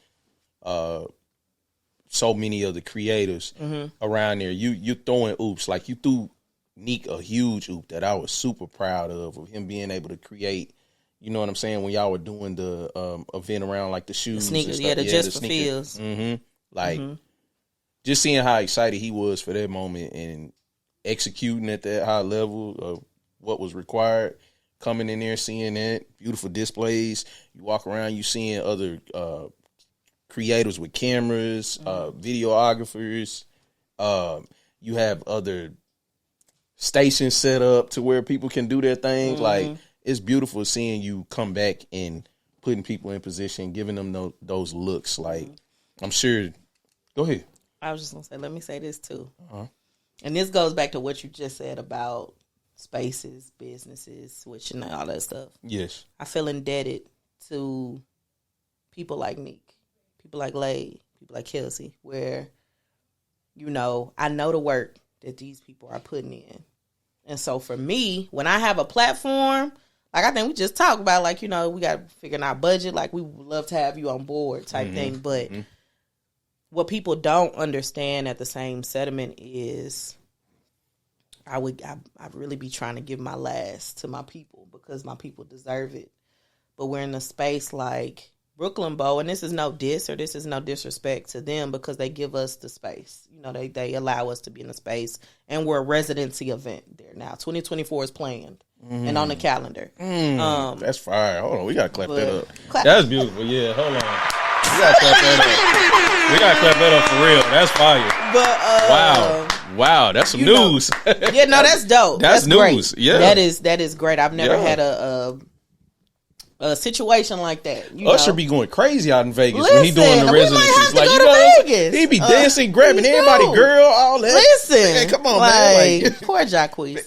so many of the creators around there. You throwing oops, like you threw Neek a huge oop that I was super proud of him being able to create. You know what I'm saying? When y'all were doing the event around like the shoes, the sneakers, and stuff. the Just for Feels. Like just seeing how excited he was for that moment and executing at that high level of what was required. Coming in there, seeing that beautiful displays. You walk around, you seeing other creators with cameras, videographers. You have other stations set up to where people can do their things. Like it's beautiful seeing you come back and putting people in position, giving them those looks. Like, I'm sure. Go ahead. I was just gonna say, let me say this too, and this goes back to what you just said about spaces, businesses, switching, and all that stuff. Yes, I feel indebted to people like Neek, people like Lay, people like Kelsey, where, you know, I know the work that these people are putting in. And so for me, when I have a platform, like I think we just talked about, like, you know, we got to figure out our budget, like we would love to have you on board type thing. But what people don't understand at the same sentiment is I really be trying to give my last to my people because my people deserve it. But we're in a space like Brooklyn Bowl, and this is no diss or this is no disrespect to them because they give us the space. You know, they allow us to be in the space, and we're a residency event there now. 2024 is planned and on the calendar. That's fire. Hold on, we gotta clap that up. That's beautiful. Yeah, hold on. We gotta clap that up. We gotta clap that up for real. That's fire. But wow, that's some news. Yeah, no, that's dope. That's news. Great. Yeah, that is great. I've never had a situation like that. You Usher know? be going crazy out in Vegas when he doing the residencies. Like, you know, he be dancing, grabbing everybody, girl, all that. Listen, man, come on, man. Like, poor Jacquees.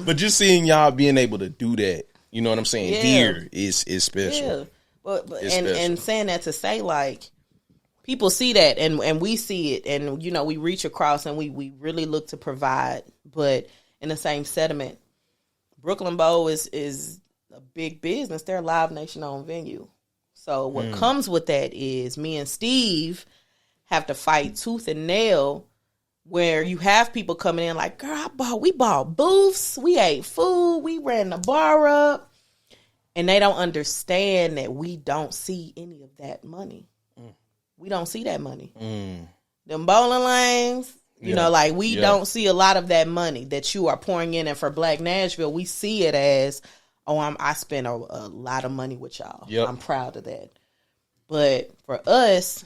But just seeing y'all being able to do that, you know what I'm saying? Here is special. Yeah, and saying that to say, like, people see that and we see it, and you know, we reach across and we really look to provide, but in the same sentiment, Brooklyn Bowl is a big business. They're a Live Nation owned venue. So what comes with that is me and Steve have to fight tooth and nail where you have people coming in like, girl, we bought booths, we ate food, we ran the bar up. And they don't understand that we don't see any of that money. We don't see that money. Them bowling lanes, you know, like we don't see a lot of that money that you are pouring in. And for Black Nashville, we see it as, I spent a lot of money with y'all. Yep. I'm proud of that. But for us,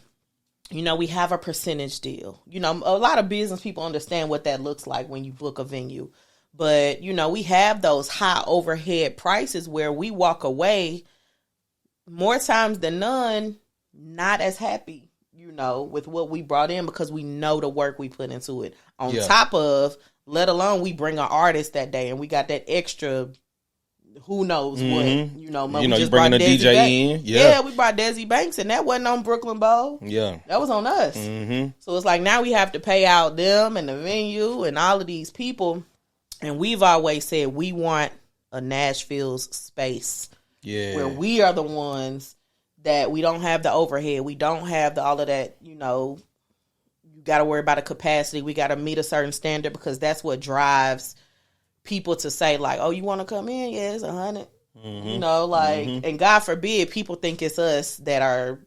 you know, we have a percentage deal. You know, a lot of business people understand what that looks like when you book a venue. But, you know, we have those high overhead prices where we walk away more times than none, not as happy, you know, with what we brought in because we know the work we put into it. On top of, let alone we bring an artist that day and we got that extra, who knows what, you know. You know, you bringing a DJ in. Yeah, we brought Desi Banks and that wasn't on Brooklyn Bowl. Yeah. That was on us. So it's like now we have to pay out them and the venue and all of these people. And we've always said we want a Nashfeels space where we are the ones that we don't have the overhead. We don't have all of that, you know, you got to worry about a capacity. We got to meet a certain standard because that's what drives people to say like, oh, you want to come in? Yeah, it's 100. You know, like, and God forbid people think it's us that are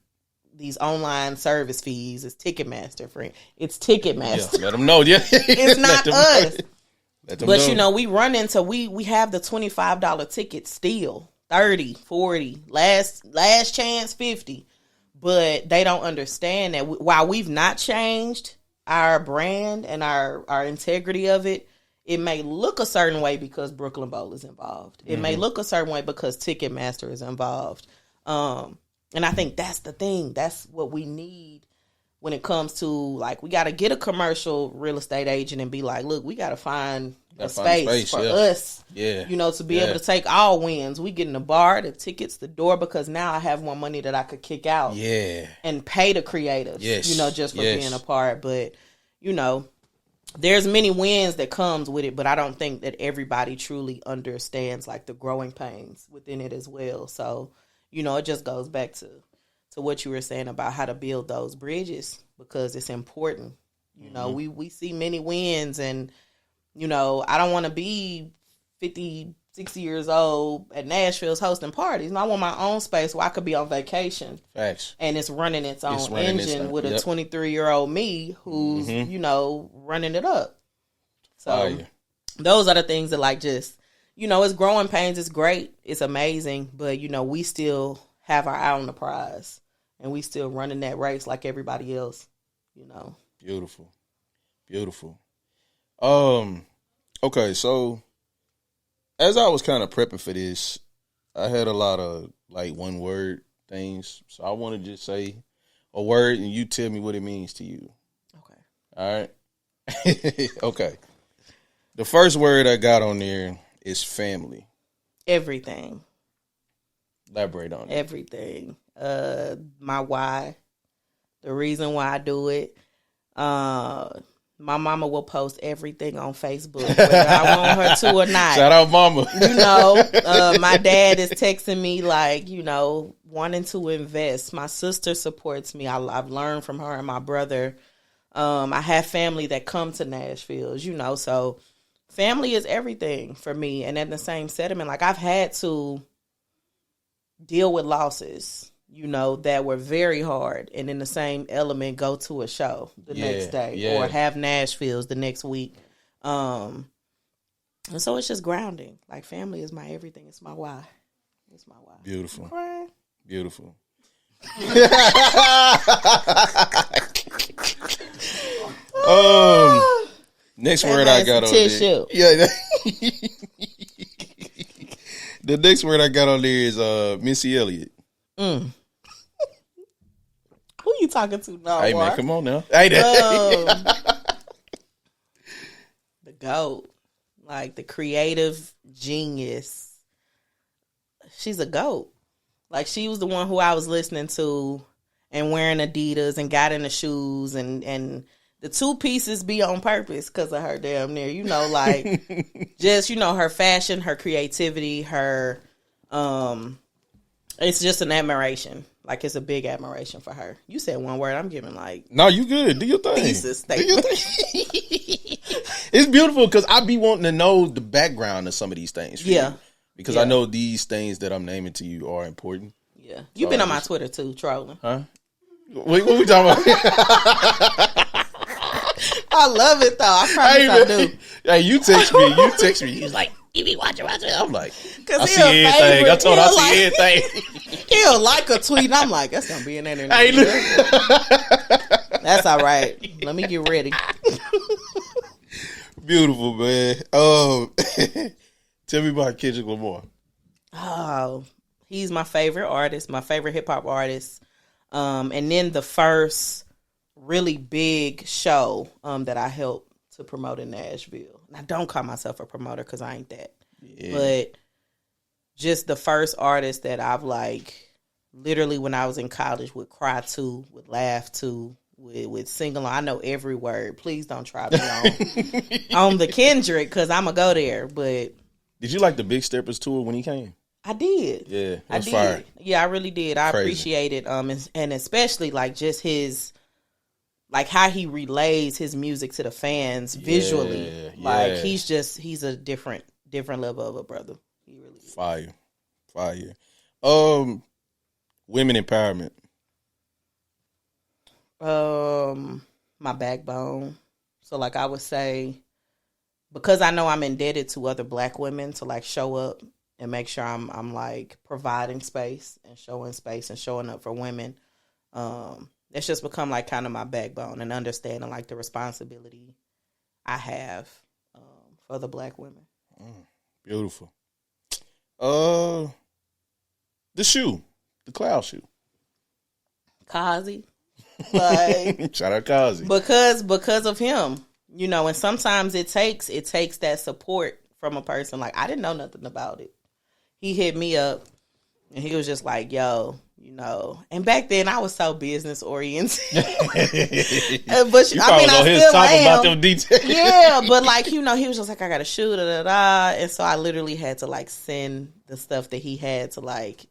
these online service fees. It's Ticketmaster, friend. It's Ticketmaster. Yeah, let them know. Yeah. It's not us. But, you know, we run into, we have the $25 ticket still, 30, 40, last chance 50. But they don't understand that while we've not changed our brand and our integrity of it, it may look a certain way because Brooklyn Bowl is involved. It may look a certain way because Ticketmaster is involved. And I think that's the thing. That's what we need when it comes to, like, we got to get a commercial real estate agent and be like, look, we got to find a space for us, you know, to be able to take all wins. We get in the bar, the tickets, the door, because now I have more money that I could kick out and pay the creatives, you know, just for being a part. But, you know, there's many wins that comes with it, but I don't think that everybody truly understands, like, the growing pains within it as well. So, you know, it just goes back to what you were saying about how to build those bridges because it's important. You know, we see many wins and, you know, I don't want to be 50, 60 years old at Nashville's hosting parties. And I want my own space where I could be on vacation. Facts. And it's running its own engine with a 23-year-old me who's, you know, running it up. So those are the things that, like, just, you know, it's growing pains. It's great. It's amazing. But, you know, we still have our eye on the prize. And we still running that race like everybody else, you know. Beautiful. Okay, so as I was kind of prepping for this, I had a lot of like one word things. So I want to just say a word and you tell me what it means to you. Okay. All right. Okay. The first word I got on there is family. Everything. Elaborate on it. Everything. My why. The reason why I do it. My mama will post everything on Facebook, whether I want her to or not. Shout out mama. You know, my dad is texting me like, you know, wanting to invest. My sister supports me. I've learned from her and my brother. I have family that come to Nashville's, you know, so family is everything for me. And in the same sentiment, like I've had to deal with losses, you know, that were very hard, and in the same element, go to a show the next day or have Nashville's the next week. And so it's just grounding. Like family is my everything. It's my why. It's my why. Beautiful. Okay. Beautiful. Next word I got on there. Yeah. The next word I got on there is Missy Elliott. Who you talking to now? Hey man, come on now. Hey, the GOAT, like the creative genius. She's a GOAT. Like she was the one who I was listening to and wearing Adidas and got in the shoes and the two pieces be on purpose because of her damn near, you know, like just, you know, her fashion, her creativity, her, it's just an admiration. Like it's a big admiration for her. You said one word, I'm giving like. No, you good. Do your thing. Thesis statement. It's beautiful because I be wanting to know the background of some of these things. Yeah. Because I know these things that I'm naming to you are important. Yeah. You've been on my Twitter too, trolling. Huh? What we talking about? I love it though. I promise I do. Hey, you text me. He's like, you be watching. I'm like, I see everything. I told him I see everything. He'll like a tweet, and I'm like, that's gonna be in there. Hey, that's all right. Let me get ready. Beautiful, man. Tell me about Kendrick Lamar. Oh, he's my favorite artist, my favorite hip hop artist. And then the first really big show that I helped to promote in Nashville. And I don't call myself a promoter because I ain't that. Yeah. But just the first artist that I've like literally when I was in college would cry to, would laugh to, would sing along. I know every word. Please don't try me on the Kendrick because I'm going to go there. But did you like the Big Steppers tour when he came? I did. Yeah, I did. Fire. Yeah, I really did. I appreciate it. And especially like just his, like how he relays his music to the fans visually. Like he's a different level of a brother. He really is. Fire. Women empowerment. My backbone. So like I would say, because I know I'm indebted to other Black women to like show up and make sure I'm like providing space and showing up for women. It's just become like kind of my backbone and understanding like the responsibility I have for the Black women. Beautiful. The shoe, the cloud shoe. Kazi. Like shout out Kazi. Because of him. You know, and sometimes it takes that support from a person. Like I didn't know nothing about it. He hit me up and he was just like, yo, you know, and back then I was so business oriented. But you I mean, I still am. About them details. Yeah, but like, you know, he was just like, I got a shoe, and so I literally had to like send the stuff that he had to like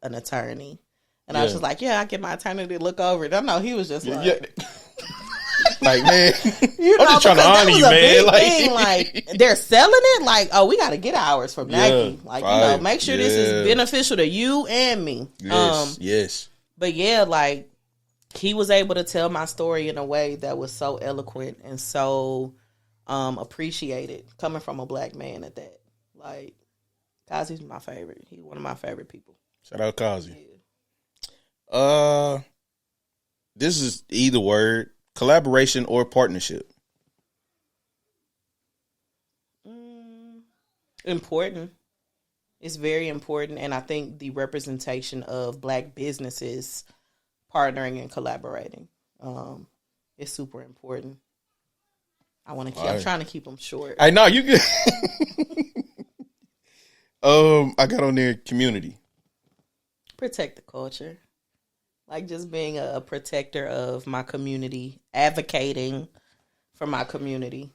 an attorney, and I was just like, I get my attorney to look over it. I know he was just like. Like, man, you know, I'm just trying to honor you, man. Like, they're selling it. Like, oh, we got to get ours from Nike. Like, you know, make sure this is beneficial to you and me. Yes. But yeah, like, he was able to tell my story in a way that was so eloquent and so appreciated coming from a Black man at that. Like, Kazi's my favorite. He's one of my favorite people. Shout out Kazi. Yeah. This is either word. Collaboration or partnership? Important. It's very important, and I think the representation of Black businesses partnering and collaborating is super important. I'm trying to keep them short. I know you good. I got on there community. Protect the culture. Like just being a protector of my community, advocating for my community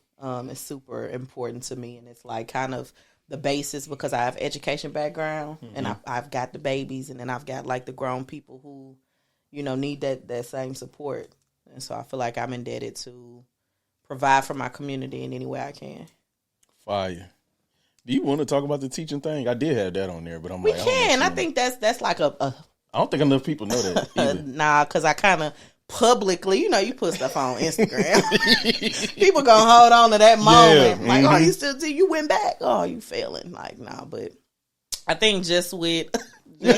is super important to me. And it's like kind of the basis because I have education background and I've got the babies and then I've got like the grown people who, you know, need that same support. And so I feel like I'm indebted to provide for my community in any way I can. Fire. Do you want to talk about the teaching thing? I did have that on there, but I'm we like, can. I think that's like a I don't think enough people know that either. Nah, because I kind of publicly, you know, you put stuff on Instagram. People gonna hold on to that moment. Yeah, like, oh, you still you went back. Oh, you failing. Like, nah, but I think just with you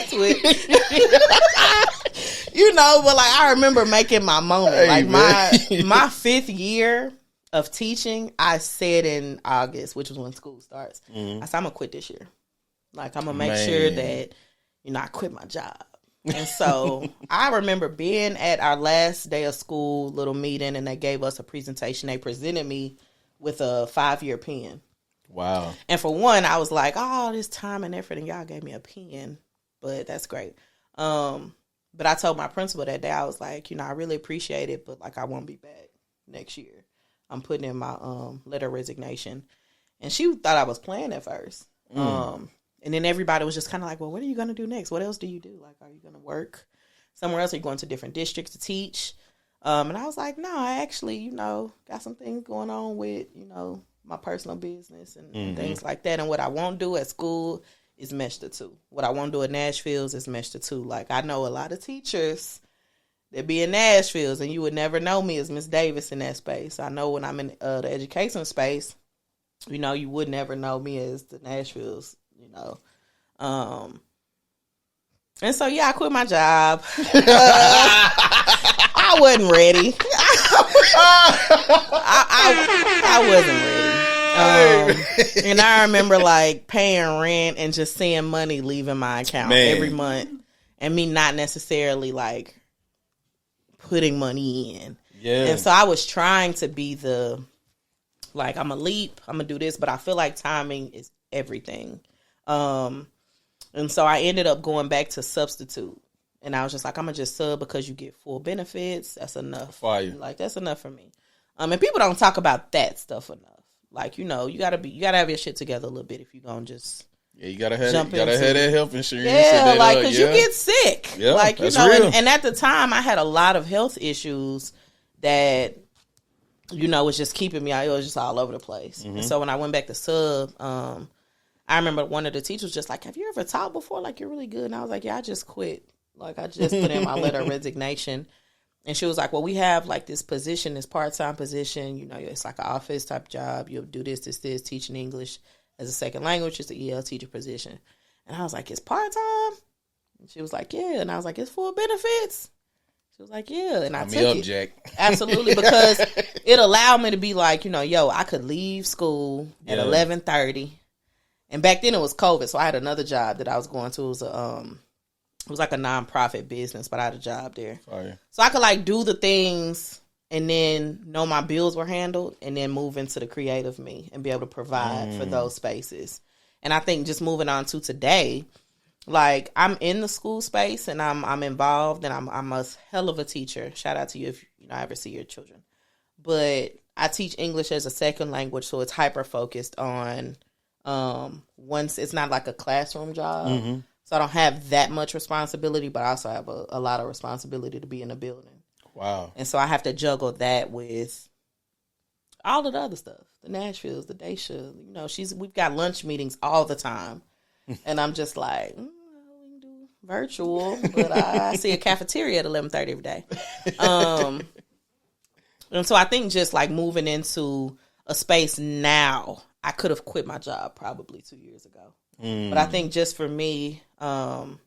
know, but like I remember making my moment. Hey, like man. my 5th year of teaching, I said in August, which was when school starts, I said, I'm gonna quit this year. Like I'm gonna make sure that, you know, I quit my job. And so I remember being at our last day of school little meeting and they gave us a presentation. They presented me with a 5-year pen. Wow. And for one, I was like, oh, this time and effort and y'all gave me a pen, but that's great. But I told my principal that day, I was like, you know, I really appreciate it, but like I won't be back next year. I'm putting in my letter of resignation. And she thought I was playing at first. And then everybody was just kind of like, well, what are you going to do next? What else do you do? Like, are you going to work somewhere else? Are you going to different districts to teach? And I was like, no, I actually, you know, got some things going on with, you know, my personal business and things like that. And what I won't do at school is mesh the two. What I won't do at Nashfeels is mesh the two. Like, I know a lot of teachers that be in Nashville's and you would never know me as Miss Davis in that space. I know when I'm in the education space, you know, you would never know me as the Nashville's. You know, and so yeah, I quit my job. I wasn't ready. I wasn't ready. And I remember like paying rent and just seeing money leaving my account every month, and me not necessarily like putting money in. Yeah. And so I was trying to be the like I'm a leap, I'm gonna do this, but I feel like timing is everything. And so I ended up going back to substitute, and I was just like, I'm gonna just sub because you get full benefits. That's enough. Fire. Like that's enough for me. And people don't talk about that stuff enough. Like, you know, you gotta have your shit together a little bit if you're gonna just you gotta have that health insurance. Yeah, like because you get sick. Yeah, like you know, and at the time I had a lot of health issues that you know was just keeping me out. It was just all over the place. And so when I went back to sub, I remember one of the teachers was just like, have you ever taught before? Like, you're really good. And I was like, yeah, I just quit. Like, I just put in my letter of resignation. And she was like, well, we have, like, this position, this part-time position. You know, it's like an office type job. You'll do this, teaching English as a second language. It's an EL teacher position. And I was like, it's part-time? And she was like, yeah. And I was like, it's full benefits? She was like, yeah. And I took it. Jack. Absolutely, because it allowed me to be like, you know, yo, I could leave school at 11:30. And back then it was COVID, so I had another job that I was going to. It was like a nonprofit business, but I had a job there. Fire. So I could like do the things and then know my bills were handled and then move into the creative me and be able to provide for those spaces. And I think just moving on to today, like I'm in the school space and I'm involved and I'm a hell of a teacher. Shout out to you if you know I ever see your children. But I teach English as a second language, so it's hyper focused on once it's not like a classroom job. So I don't have that much responsibility, but I also have a lot of responsibility to be in the building. Wow. And so I have to juggle that with all of the other stuff. The Nashfeels, the Daisha, you know, we've got lunch meetings all the time. And I'm just like, we can do virtual, but I see a cafeteria at 11:30 every day. And so I think just like moving into a space now, I could have quit my job probably 2 years ago. But I think just for me, and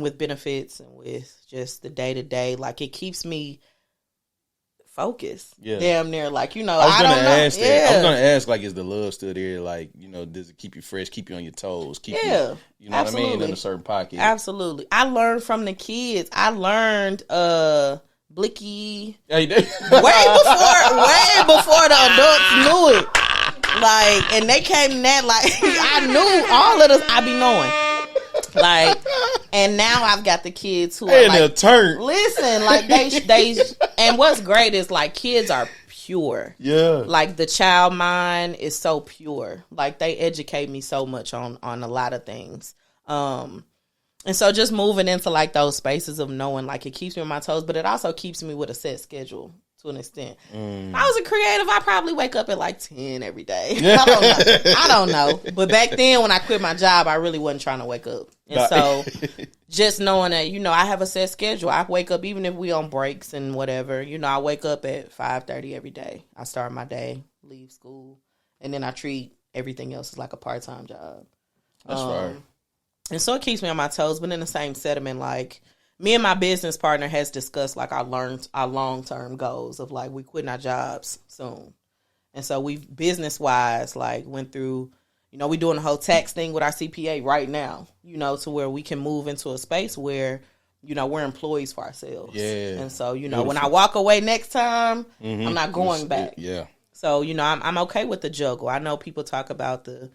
with benefits and with just the day-to-day, like it keeps me focus. Yeah. Damn near like, you know, I was gonna don't know. ask that. Yeah. I was gonna ask, like, is the love still there? Like, you know, does it keep you fresh, keep you on your toes, keep you know what I mean, in a certain pocket? Absolutely. I learned from the kids. I learned Blicky Yeah, you did. way before the adults knew it. Like, and they came in that like I knew all of this. I be knowing. Like, and now I've got the kids who are like, turn. listen, like they, and what's great is like kids are pure. Yeah. Like the child mind is so pure. Like they educate me so much on a lot of things. And so just moving into like those spaces of knowing, like it keeps me on my toes, but it also keeps me with a set schedule to an extent. If I was a creative, I probably wake up at like 10 every day. I don't know. But back then when I quit my job, I really wasn't trying to wake up. And so just knowing that, you know, I have a set schedule. I wake up even if we on breaks and whatever, you know, I wake up at 5:30 every day. I start my day, leave school, and then I treat everything else as like a part-time job. That's right. And so it keeps me on my toes, but in the same sentiment, like me and my business partner has discussed like our long-term goals of like we quitting our jobs soon. And so we business wise, like went through, you know, we doing the whole tax thing with our CPA right now, you know, to where we can move into a space where, you know, we're employees for ourselves. Yeah. And so, you know, when I walk away next time, I'm not going back. Yeah. So, you know, I'm okay with the juggle. I know people talk about the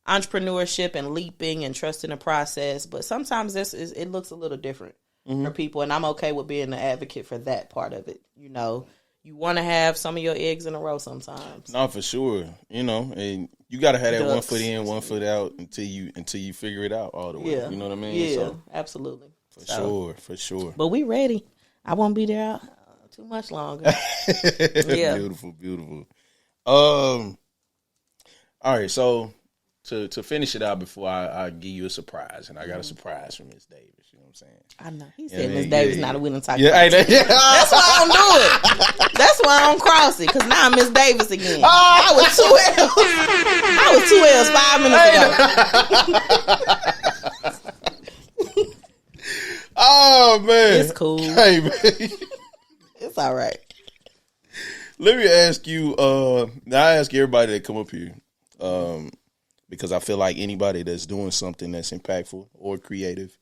entrepreneurship and leaping and trusting the process, but sometimes it looks a little different for people, and I'm okay with being the advocate for that part of it. You know, you want to have some of your eggs in a row sometimes. No, for sure. You know, and you got to have that Ducks. 1 foot in, 1 foot out until you figure it out all the way. Yeah. You know what I mean? Yeah, So, absolutely. for sure. But we ready. I won't be there too much longer. Yeah. Beautiful. All right, so to finish it out before I give you a surprise, and I got a surprise from Miss Davis. You know what I'm saying? I know. He said Miss Davis not a winning talk. Yeah, That's why I don't do it. That's why I don't cross it, because now I'm Miss Davis again. I was 2 L's. I was 2 L's 5 minutes ago. Oh man, It's cool. Hey man, It's all right. let me ask you. Now I ask everybody that come up here, because I feel like anybody that's doing something that's impactful or creative,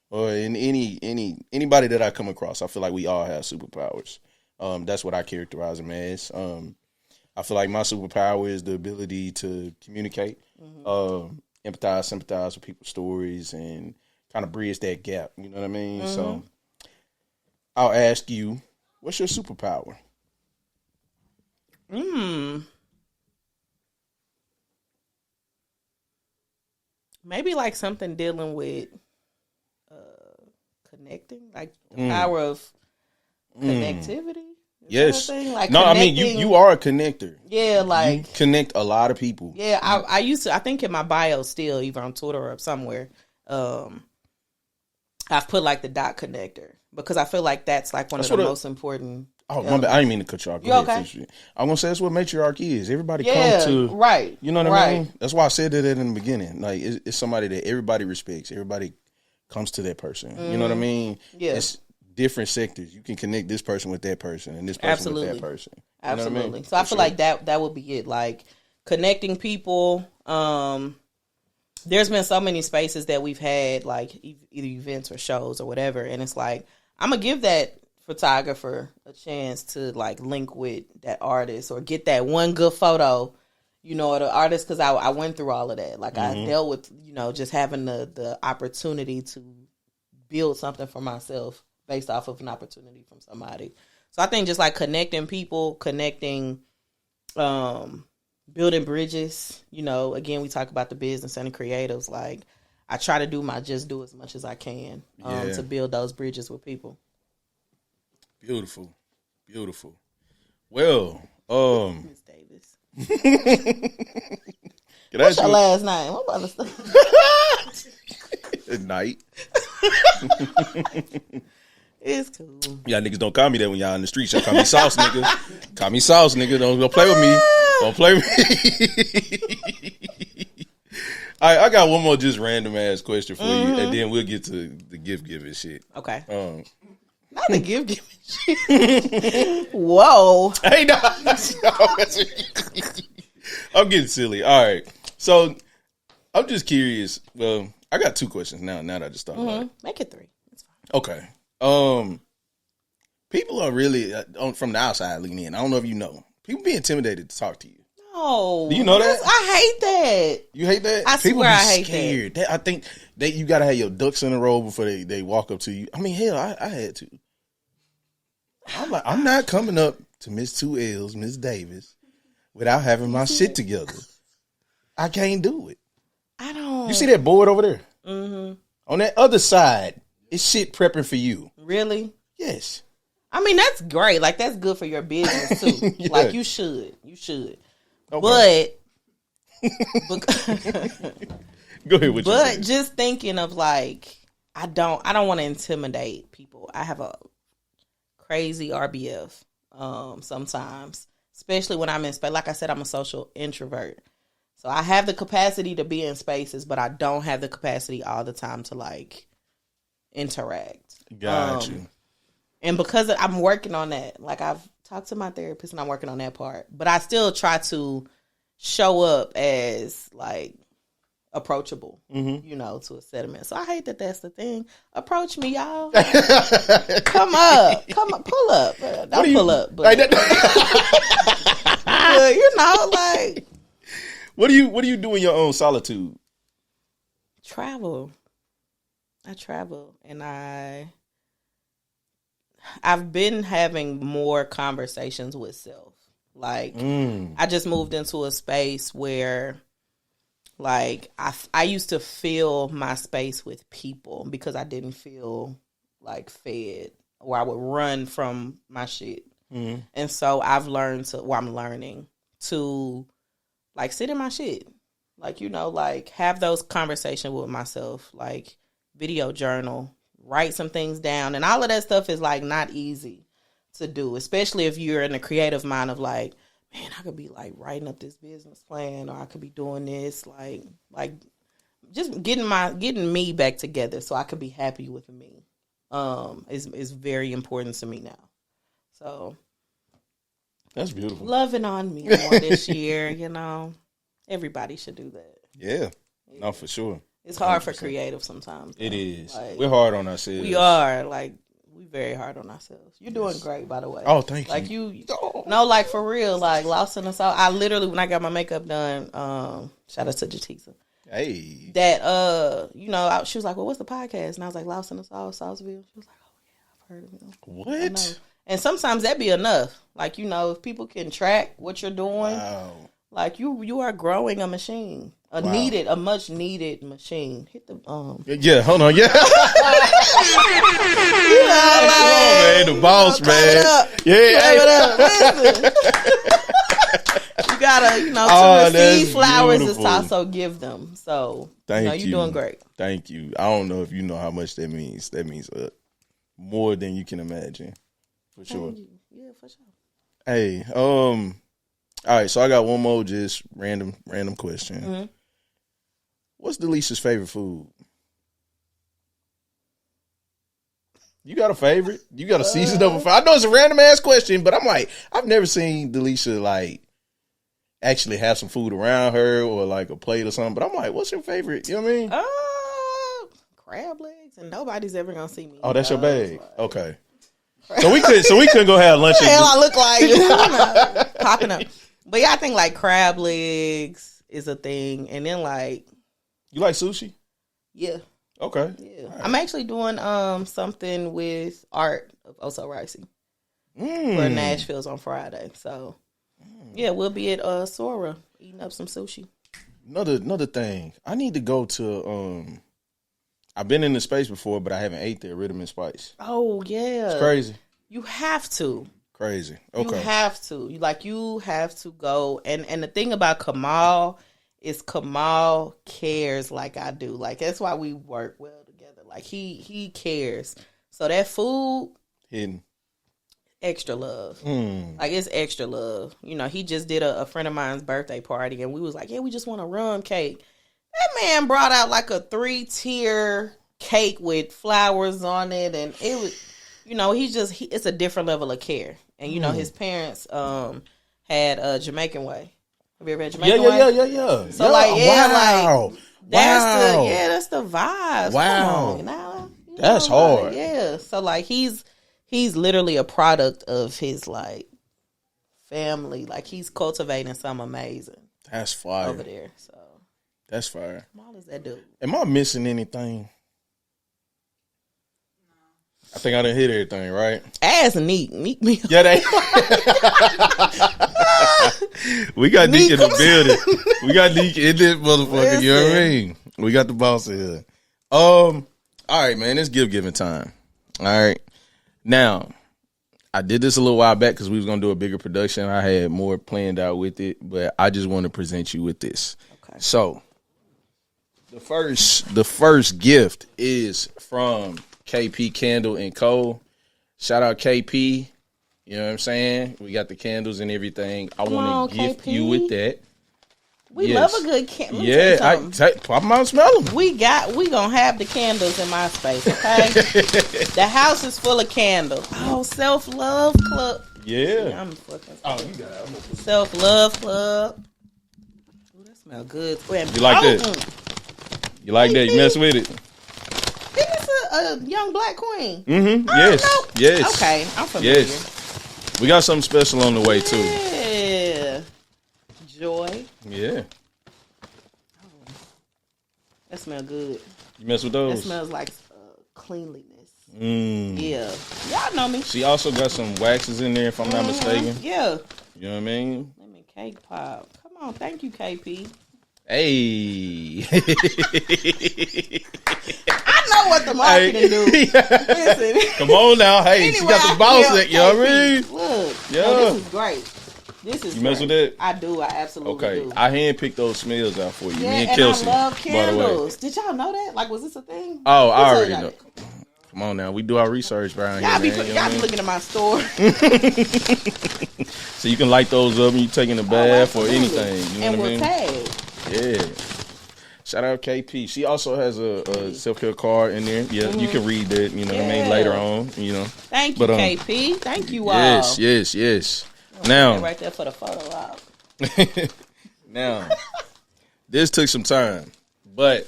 or in anybody that I come across, I feel like we all have superpowers. That's what I characterize them as. I feel like my superpower is the ability to communicate, empathize, sympathize with people's stories, and kind of bridge that gap. You know what I mean? So I'll ask you, what's your superpower? Maybe like something dealing with connecting, like the power of connectivity. Yes. Like no, I mean you are a connector. Yeah, like you connect a lot of people. Yeah, I used to. I think in my bio still, either on Twitter or somewhere, I've put like the dot connector because I feel like that's like one of the most important. Oh, my bad. I didn't mean to cut you off. You okay? I'm gonna say that's what matriarch is. Everybody Yeah, come to right. You know what I mean? That's why I said that in the beginning. Like it's somebody that everybody respects. Everybody comes to that person. You know what I mean? Yeah. It's different sectors. You can connect this person with that person and this person with that person. You Absolutely. know what I mean? So I feel like that would be it. Like connecting people. There's been so many spaces that we've had, like either events or shows or whatever, and it's like I'm gonna give that photographer a chance to like link with that artist or get that one good photo, you know, of the artist, because I went through all of that. Like I dealt with, you know, just having the opportunity to build something for myself based off of an opportunity from somebody. So I think just like connecting people, building bridges, you know, again, we talk about the business and the creatives. Like I try to do as much as I can to build those bridges with people. Beautiful. Well, Miss Davis. What's your last name? What about the stuff? At night. It's cool. Y'all niggas don't call me that when y'all in the streets. Y'all call me Sauce, nigga. Call me Sauce, nigga. Don't play with me. Don't play with me. All right, I got one more just random ass question for you, and then we'll get to the gift giving shit. Okay. Not the gift giving shit. Whoa. Hey, no. I'm getting silly. All right. So I'm just curious. Well, I got 2 questions now that I just thought about it. Make it 3. That's fine. Okay. People are really from the outside looking in. I don't know if you know. People be intimidated to talk to you. No. Do you know that? I hate that. You hate that? I People swear be I hate scared. I think that you gotta have your ducks in a row before they walk up to you. I mean, hell, I had to. I'm like, I'm not coming up to Miss 2 L's, Miss Davis, without having my shit together. I can't do it. I don't. You see that board over there? Mm-hmm. On that other side, it's shit prepping for you. Really? Yes. I mean, that's great. Like, that's good for your business, too. Yeah. Like, you should. You should. Okay. But Go ahead with But just thinking of, like, I don't want to intimidate people. I have a crazy RBF sometimes, especially when I'm in space. Like I said, I'm a social introvert. So I have the capacity to be in spaces, but I don't have the capacity all the time to, like, interact. Got you. And because I'm working on that, like, I've talked to my therapist and I'm working on that part, but I still try to show up as, like, approachable, you know, to a sediment. So I hate that that's the thing. Approach me, y'all. Come up, pull up. Don't pull up, but, but you know, like, what do you do in your own solitude? travel. I travel, and I've been having more conversations with self. Like, I just moved into a space where, like, I used to fill my space with people because I didn't feel, like, fed, or I would run from my shit. And so I'm learning to, like, sit in my shit. Like, you know, like, have those conversations with myself, like, video journal, write some things down. And all of that stuff is, like, not easy to do, especially if you're in the creative mind of, like, man, I could be, like, writing up this business plan, or I could be doing this, like just getting me back together so I could be happy with me is very important to me now. So that's beautiful. Loving on me more this year, you know. Everybody should do that. Yeah. No, for sure. It's hard 100%. For creative sometimes. It is. Like, we're hard on ourselves. We are. Like, we very hard on ourselves. You're doing great, by the way. Oh, thank you. Like, no, like, for real, like, Lost in the Sauce. I literally, when I got my makeup done, shout out to Jatisa. Hey. That, you know, she was like, well, what's the podcast? And I was like, Lost in the Sauce, Sauceville. She was like, oh, yeah, I've heard of it. What? And sometimes that'd be enough. Like, you know, if people can track what you're doing, like, you are growing a machine. A much needed machine. Hit the Yeah, hold on. Yeah. Man, the boss, man. You gotta, you know, to receive flowers is to also give them. So, Thank you're doing great. Thank you. I don't know if you know how much that means. That means more than you can imagine. For sure. Yeah, for sure. Hey, all right, so I got one more just random question. Mm-hmm. What's Delicia's favorite food? You got a favorite? You got a season of a I know it's a random ass question, but I'm like, I've never seen Delisha, like, actually have some food around her or, like, a plate or something. But I'm like, what's your favorite? You know what I mean? Crab legs, and nobody's ever gonna see me. Oh, that's your bag? Like, okay. So we couldn't go have lunch. What the hell I look like? You know, popping up. But yeah, I think, like, crab legs is a thing, and then, like, you like sushi? Yeah. Okay. Yeah. Right. I'm actually doing something with Art of Oso Ricey for Nashfeels on Friday. So yeah, we'll be at Sora eating up some sushi. Another thing, I need to go to. I've been in the space before, but I haven't ate there. Rhythm and Spice. Oh yeah, it's crazy. You have to. Crazy. Okay. You have to. You have to go. And the thing about Kamal is Kamal cares like I do. Like, that's why we work well together. Like, he cares. So that food, hidden, extra love. Like, it's extra love. You know, he just did a friend of mine's birthday party, and we was like, yeah, we just want a rum cake. That man brought out like a 3-tier cake with flowers on it, and it was you know, it's a different level of care. And, you know, his parents had a Jamaican way. Have you ever had Jamaican way? Yeah. So, like, wow. That's the vibe. Wow. Come on, now, That's hard. Yeah. So, like, he's literally a product of his, like, family. Like, he's cultivating something amazing. That's fire. Over there. So that's fire. How small is that dude? Am I missing anything? I think I done hit everything, right? Ass Neek. Neek me. Yeah, they. We got Neek in the building. We got Neek in this motherfucker. Listen. You know what I mean? We got the boss in here. All right, man. It's giving time. All right. Now, I did this a little while back because we was gonna do a bigger production. I had more planned out with it, but I just want to present you with this. Okay. So, the first gift is from KP Candle and Co. Shout out KP. You know what I'm saying? We got the candles and everything. I want to gift you with that. We love a good candle. Yeah, pop them out and smell them. We gonna have the candles in my space, okay? The house is full of candles. Oh, self-love club. Yeah. I'm fucking. You got it. Self-love club. Ooh, that smell good. You like that? You like that? You mess with it? This is a young black queen. Mm-hmm. Yes. Okay, I'm familiar. Yes. We got something special on the way too. Yeah. Joy. Yeah. Oh, that smells good. You mess with those? That smells like cleanliness. Mm. Yeah. Y'all know me. She also got some waxes in there, if I'm not mistaken. Yeah. You know what I mean? Let me cake pop. Come on. Thank you, KP. Hey. I know what the marketing do. Listen. Come on now. Hey, anyway, she got the boss at, you know what I mean? Look. Yeah. No, this is great. You mess with that? I do. I absolutely do. I handpicked those smells out for you. Yeah, Me and Kelsey. I love candles. Did y'all know that? Like, was this a thing? Oh, I already know. Come on now. We do our research around here. Y'all be looking at my store. So you can light those up and you taking a bath or anything. You know and what I we'll mean? tag. Yeah. Shout out KP. She also has a self-care card in there. Yeah, you can read that, you know what I mean, later on, you know. Thank you, KP. Thank you all. Yes. Now, right there for the photo op. Now, this took some time, but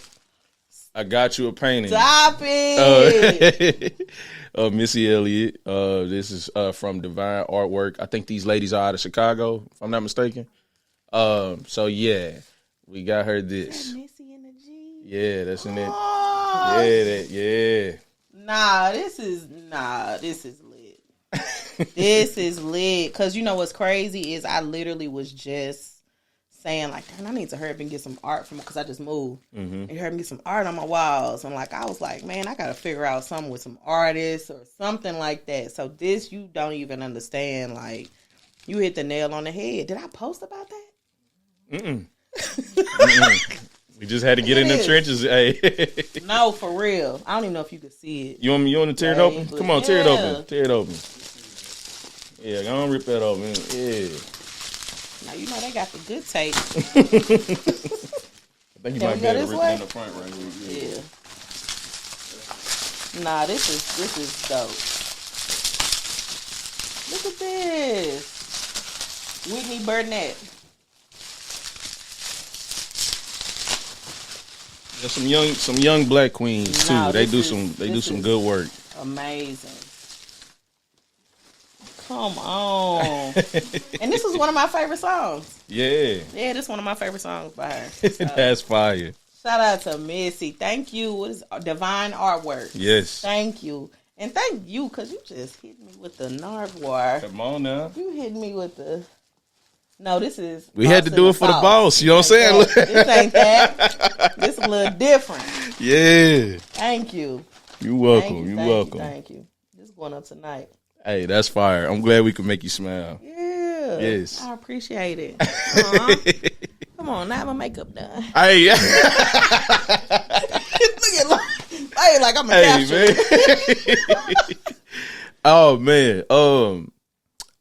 I got you a painting. Stop it. Missy Elliott. This is from Divine Artwork. I think these ladies are out of Chicago, if I'm not mistaken. So yeah, we got her this. Is that Missy in the G? Yeah, that's in it. Oh, Yeah. Nah, this is lit. This is lit. Cause you know what's crazy is I literally was just saying like, damn, I need to hurry up and get some art from, because I just moved. Mm-hmm. And hurry up and get some art on my walls. And like, I was like, man, I gotta figure out something with some artists or something like that. So this, you don't even understand. Like, you hit the nail on the head. Did I post about that? Mm-mm. We just had to get in the trenches. Hey. No, for real. I don't even know if you could see it. You want to tear it open? Come on, tear it open. Tear it open. Yeah, go on, rip that open. Yeah. Now you know they got the good tape. I think you might be able to rip it in the front right here. Yeah. Nah, this is dope. Look at this. Whitney Burnett. There's some young black queens too. They do some good work. Amazing. Come on. And this is one of my favorite songs. Yeah. Yeah, this is one of my favorite songs by her. So, that's fire. Shout out to Missy. Thank you. What is Divine Artwork? Yes. Thank you. And thank you, because you just hit me with the Narvoir. Come on now. You hit me with the... No, this is... We had to do it for the boss. You know what I'm saying? This ain't that. This is a little different. Yeah. Thank you. You're welcome. You're welcome. Thank you. This is going up tonight. Hey, that's fire. I'm glad we could make you smile. Yeah. Yes. I appreciate it. Come on, now my makeup done. Hey. Look at like I'm a capture. Man. Oh man.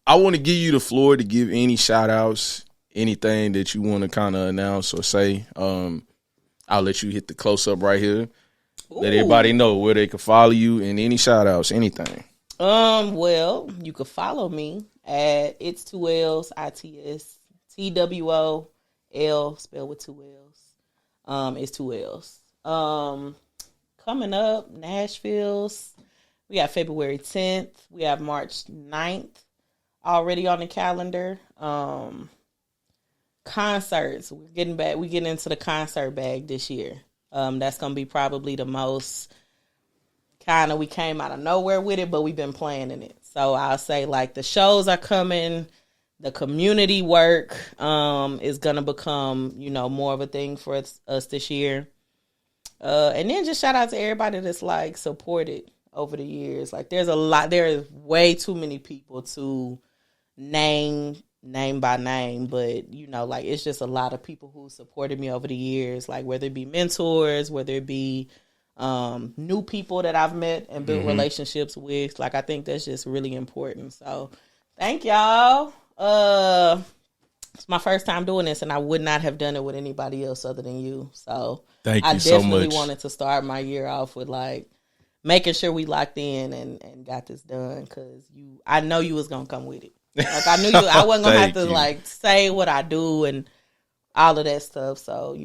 I want to give you the floor to give any shout outs, anything that you want to kind of announce or say. I'll let you hit the close up right here. Ooh. Let everybody know where they can follow you and any shout outs, anything. Well, you could follow me at It's Two L's, ITSTWOL, spelled with two L's. It's two L's. Coming up, Nashfeels. We got February 10th. We have March 9th already on the calendar. Concerts. We're getting into the concert bag this year. That's gonna be probably the most kind of, we came out of nowhere with it, but we've been planning it. So I'll say like the shows are coming, the community work is gonna become, more of a thing for us this year. And then just shout out to everybody that's like supported over the years. Like there is way too many people to name by name, but like it's just a lot of people who supported me over the years, like whether it be mentors, whether it be new people that I've met and built relationships with. Like I think that's just really important. So thank y'all. It's my first time doing this, and I would not have done it with anybody else other than you. So thank I you so much. definitely wanted to start my year off with like making sure we locked in and got this done, because I know you was gonna come with it. Like I knew I wasn't gonna have to like say what I do and all of that stuff. So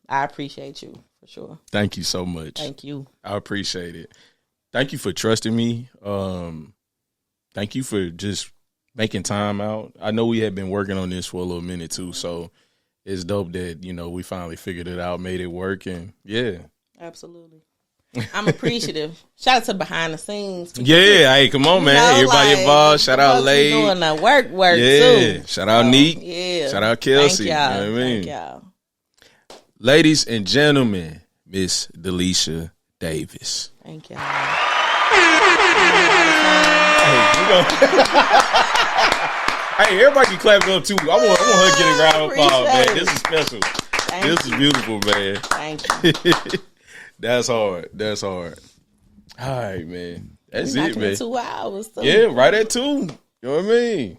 I appreciate you for sure. Thank you so much. Thank you. I appreciate it. Thank you for trusting me. Thank you for just making time out. I know we had been working on this for a little minute too, so it's dope that we finally figured it out, made it work, and yeah, absolutely. I'm appreciative. Shout out to behind the scenes. Yeah, hey, come on, man. Everybody like, involved. Shout out Lay. Doing the work yeah. too. Shout out Neat. Yeah. Shout out Kelsey. Thank y'all. You know what I mean? Thank y'all. Ladies and gentlemen, Miss Daisha Davis. Thank y'all. Hey, everybody can clap it up too. I want her to get a round of applause, man. This is special. This is beautiful, man. Thank you. That's hard. All right, man. That's it, man. 2 hours. Too. Yeah, right at 2. You know what I mean?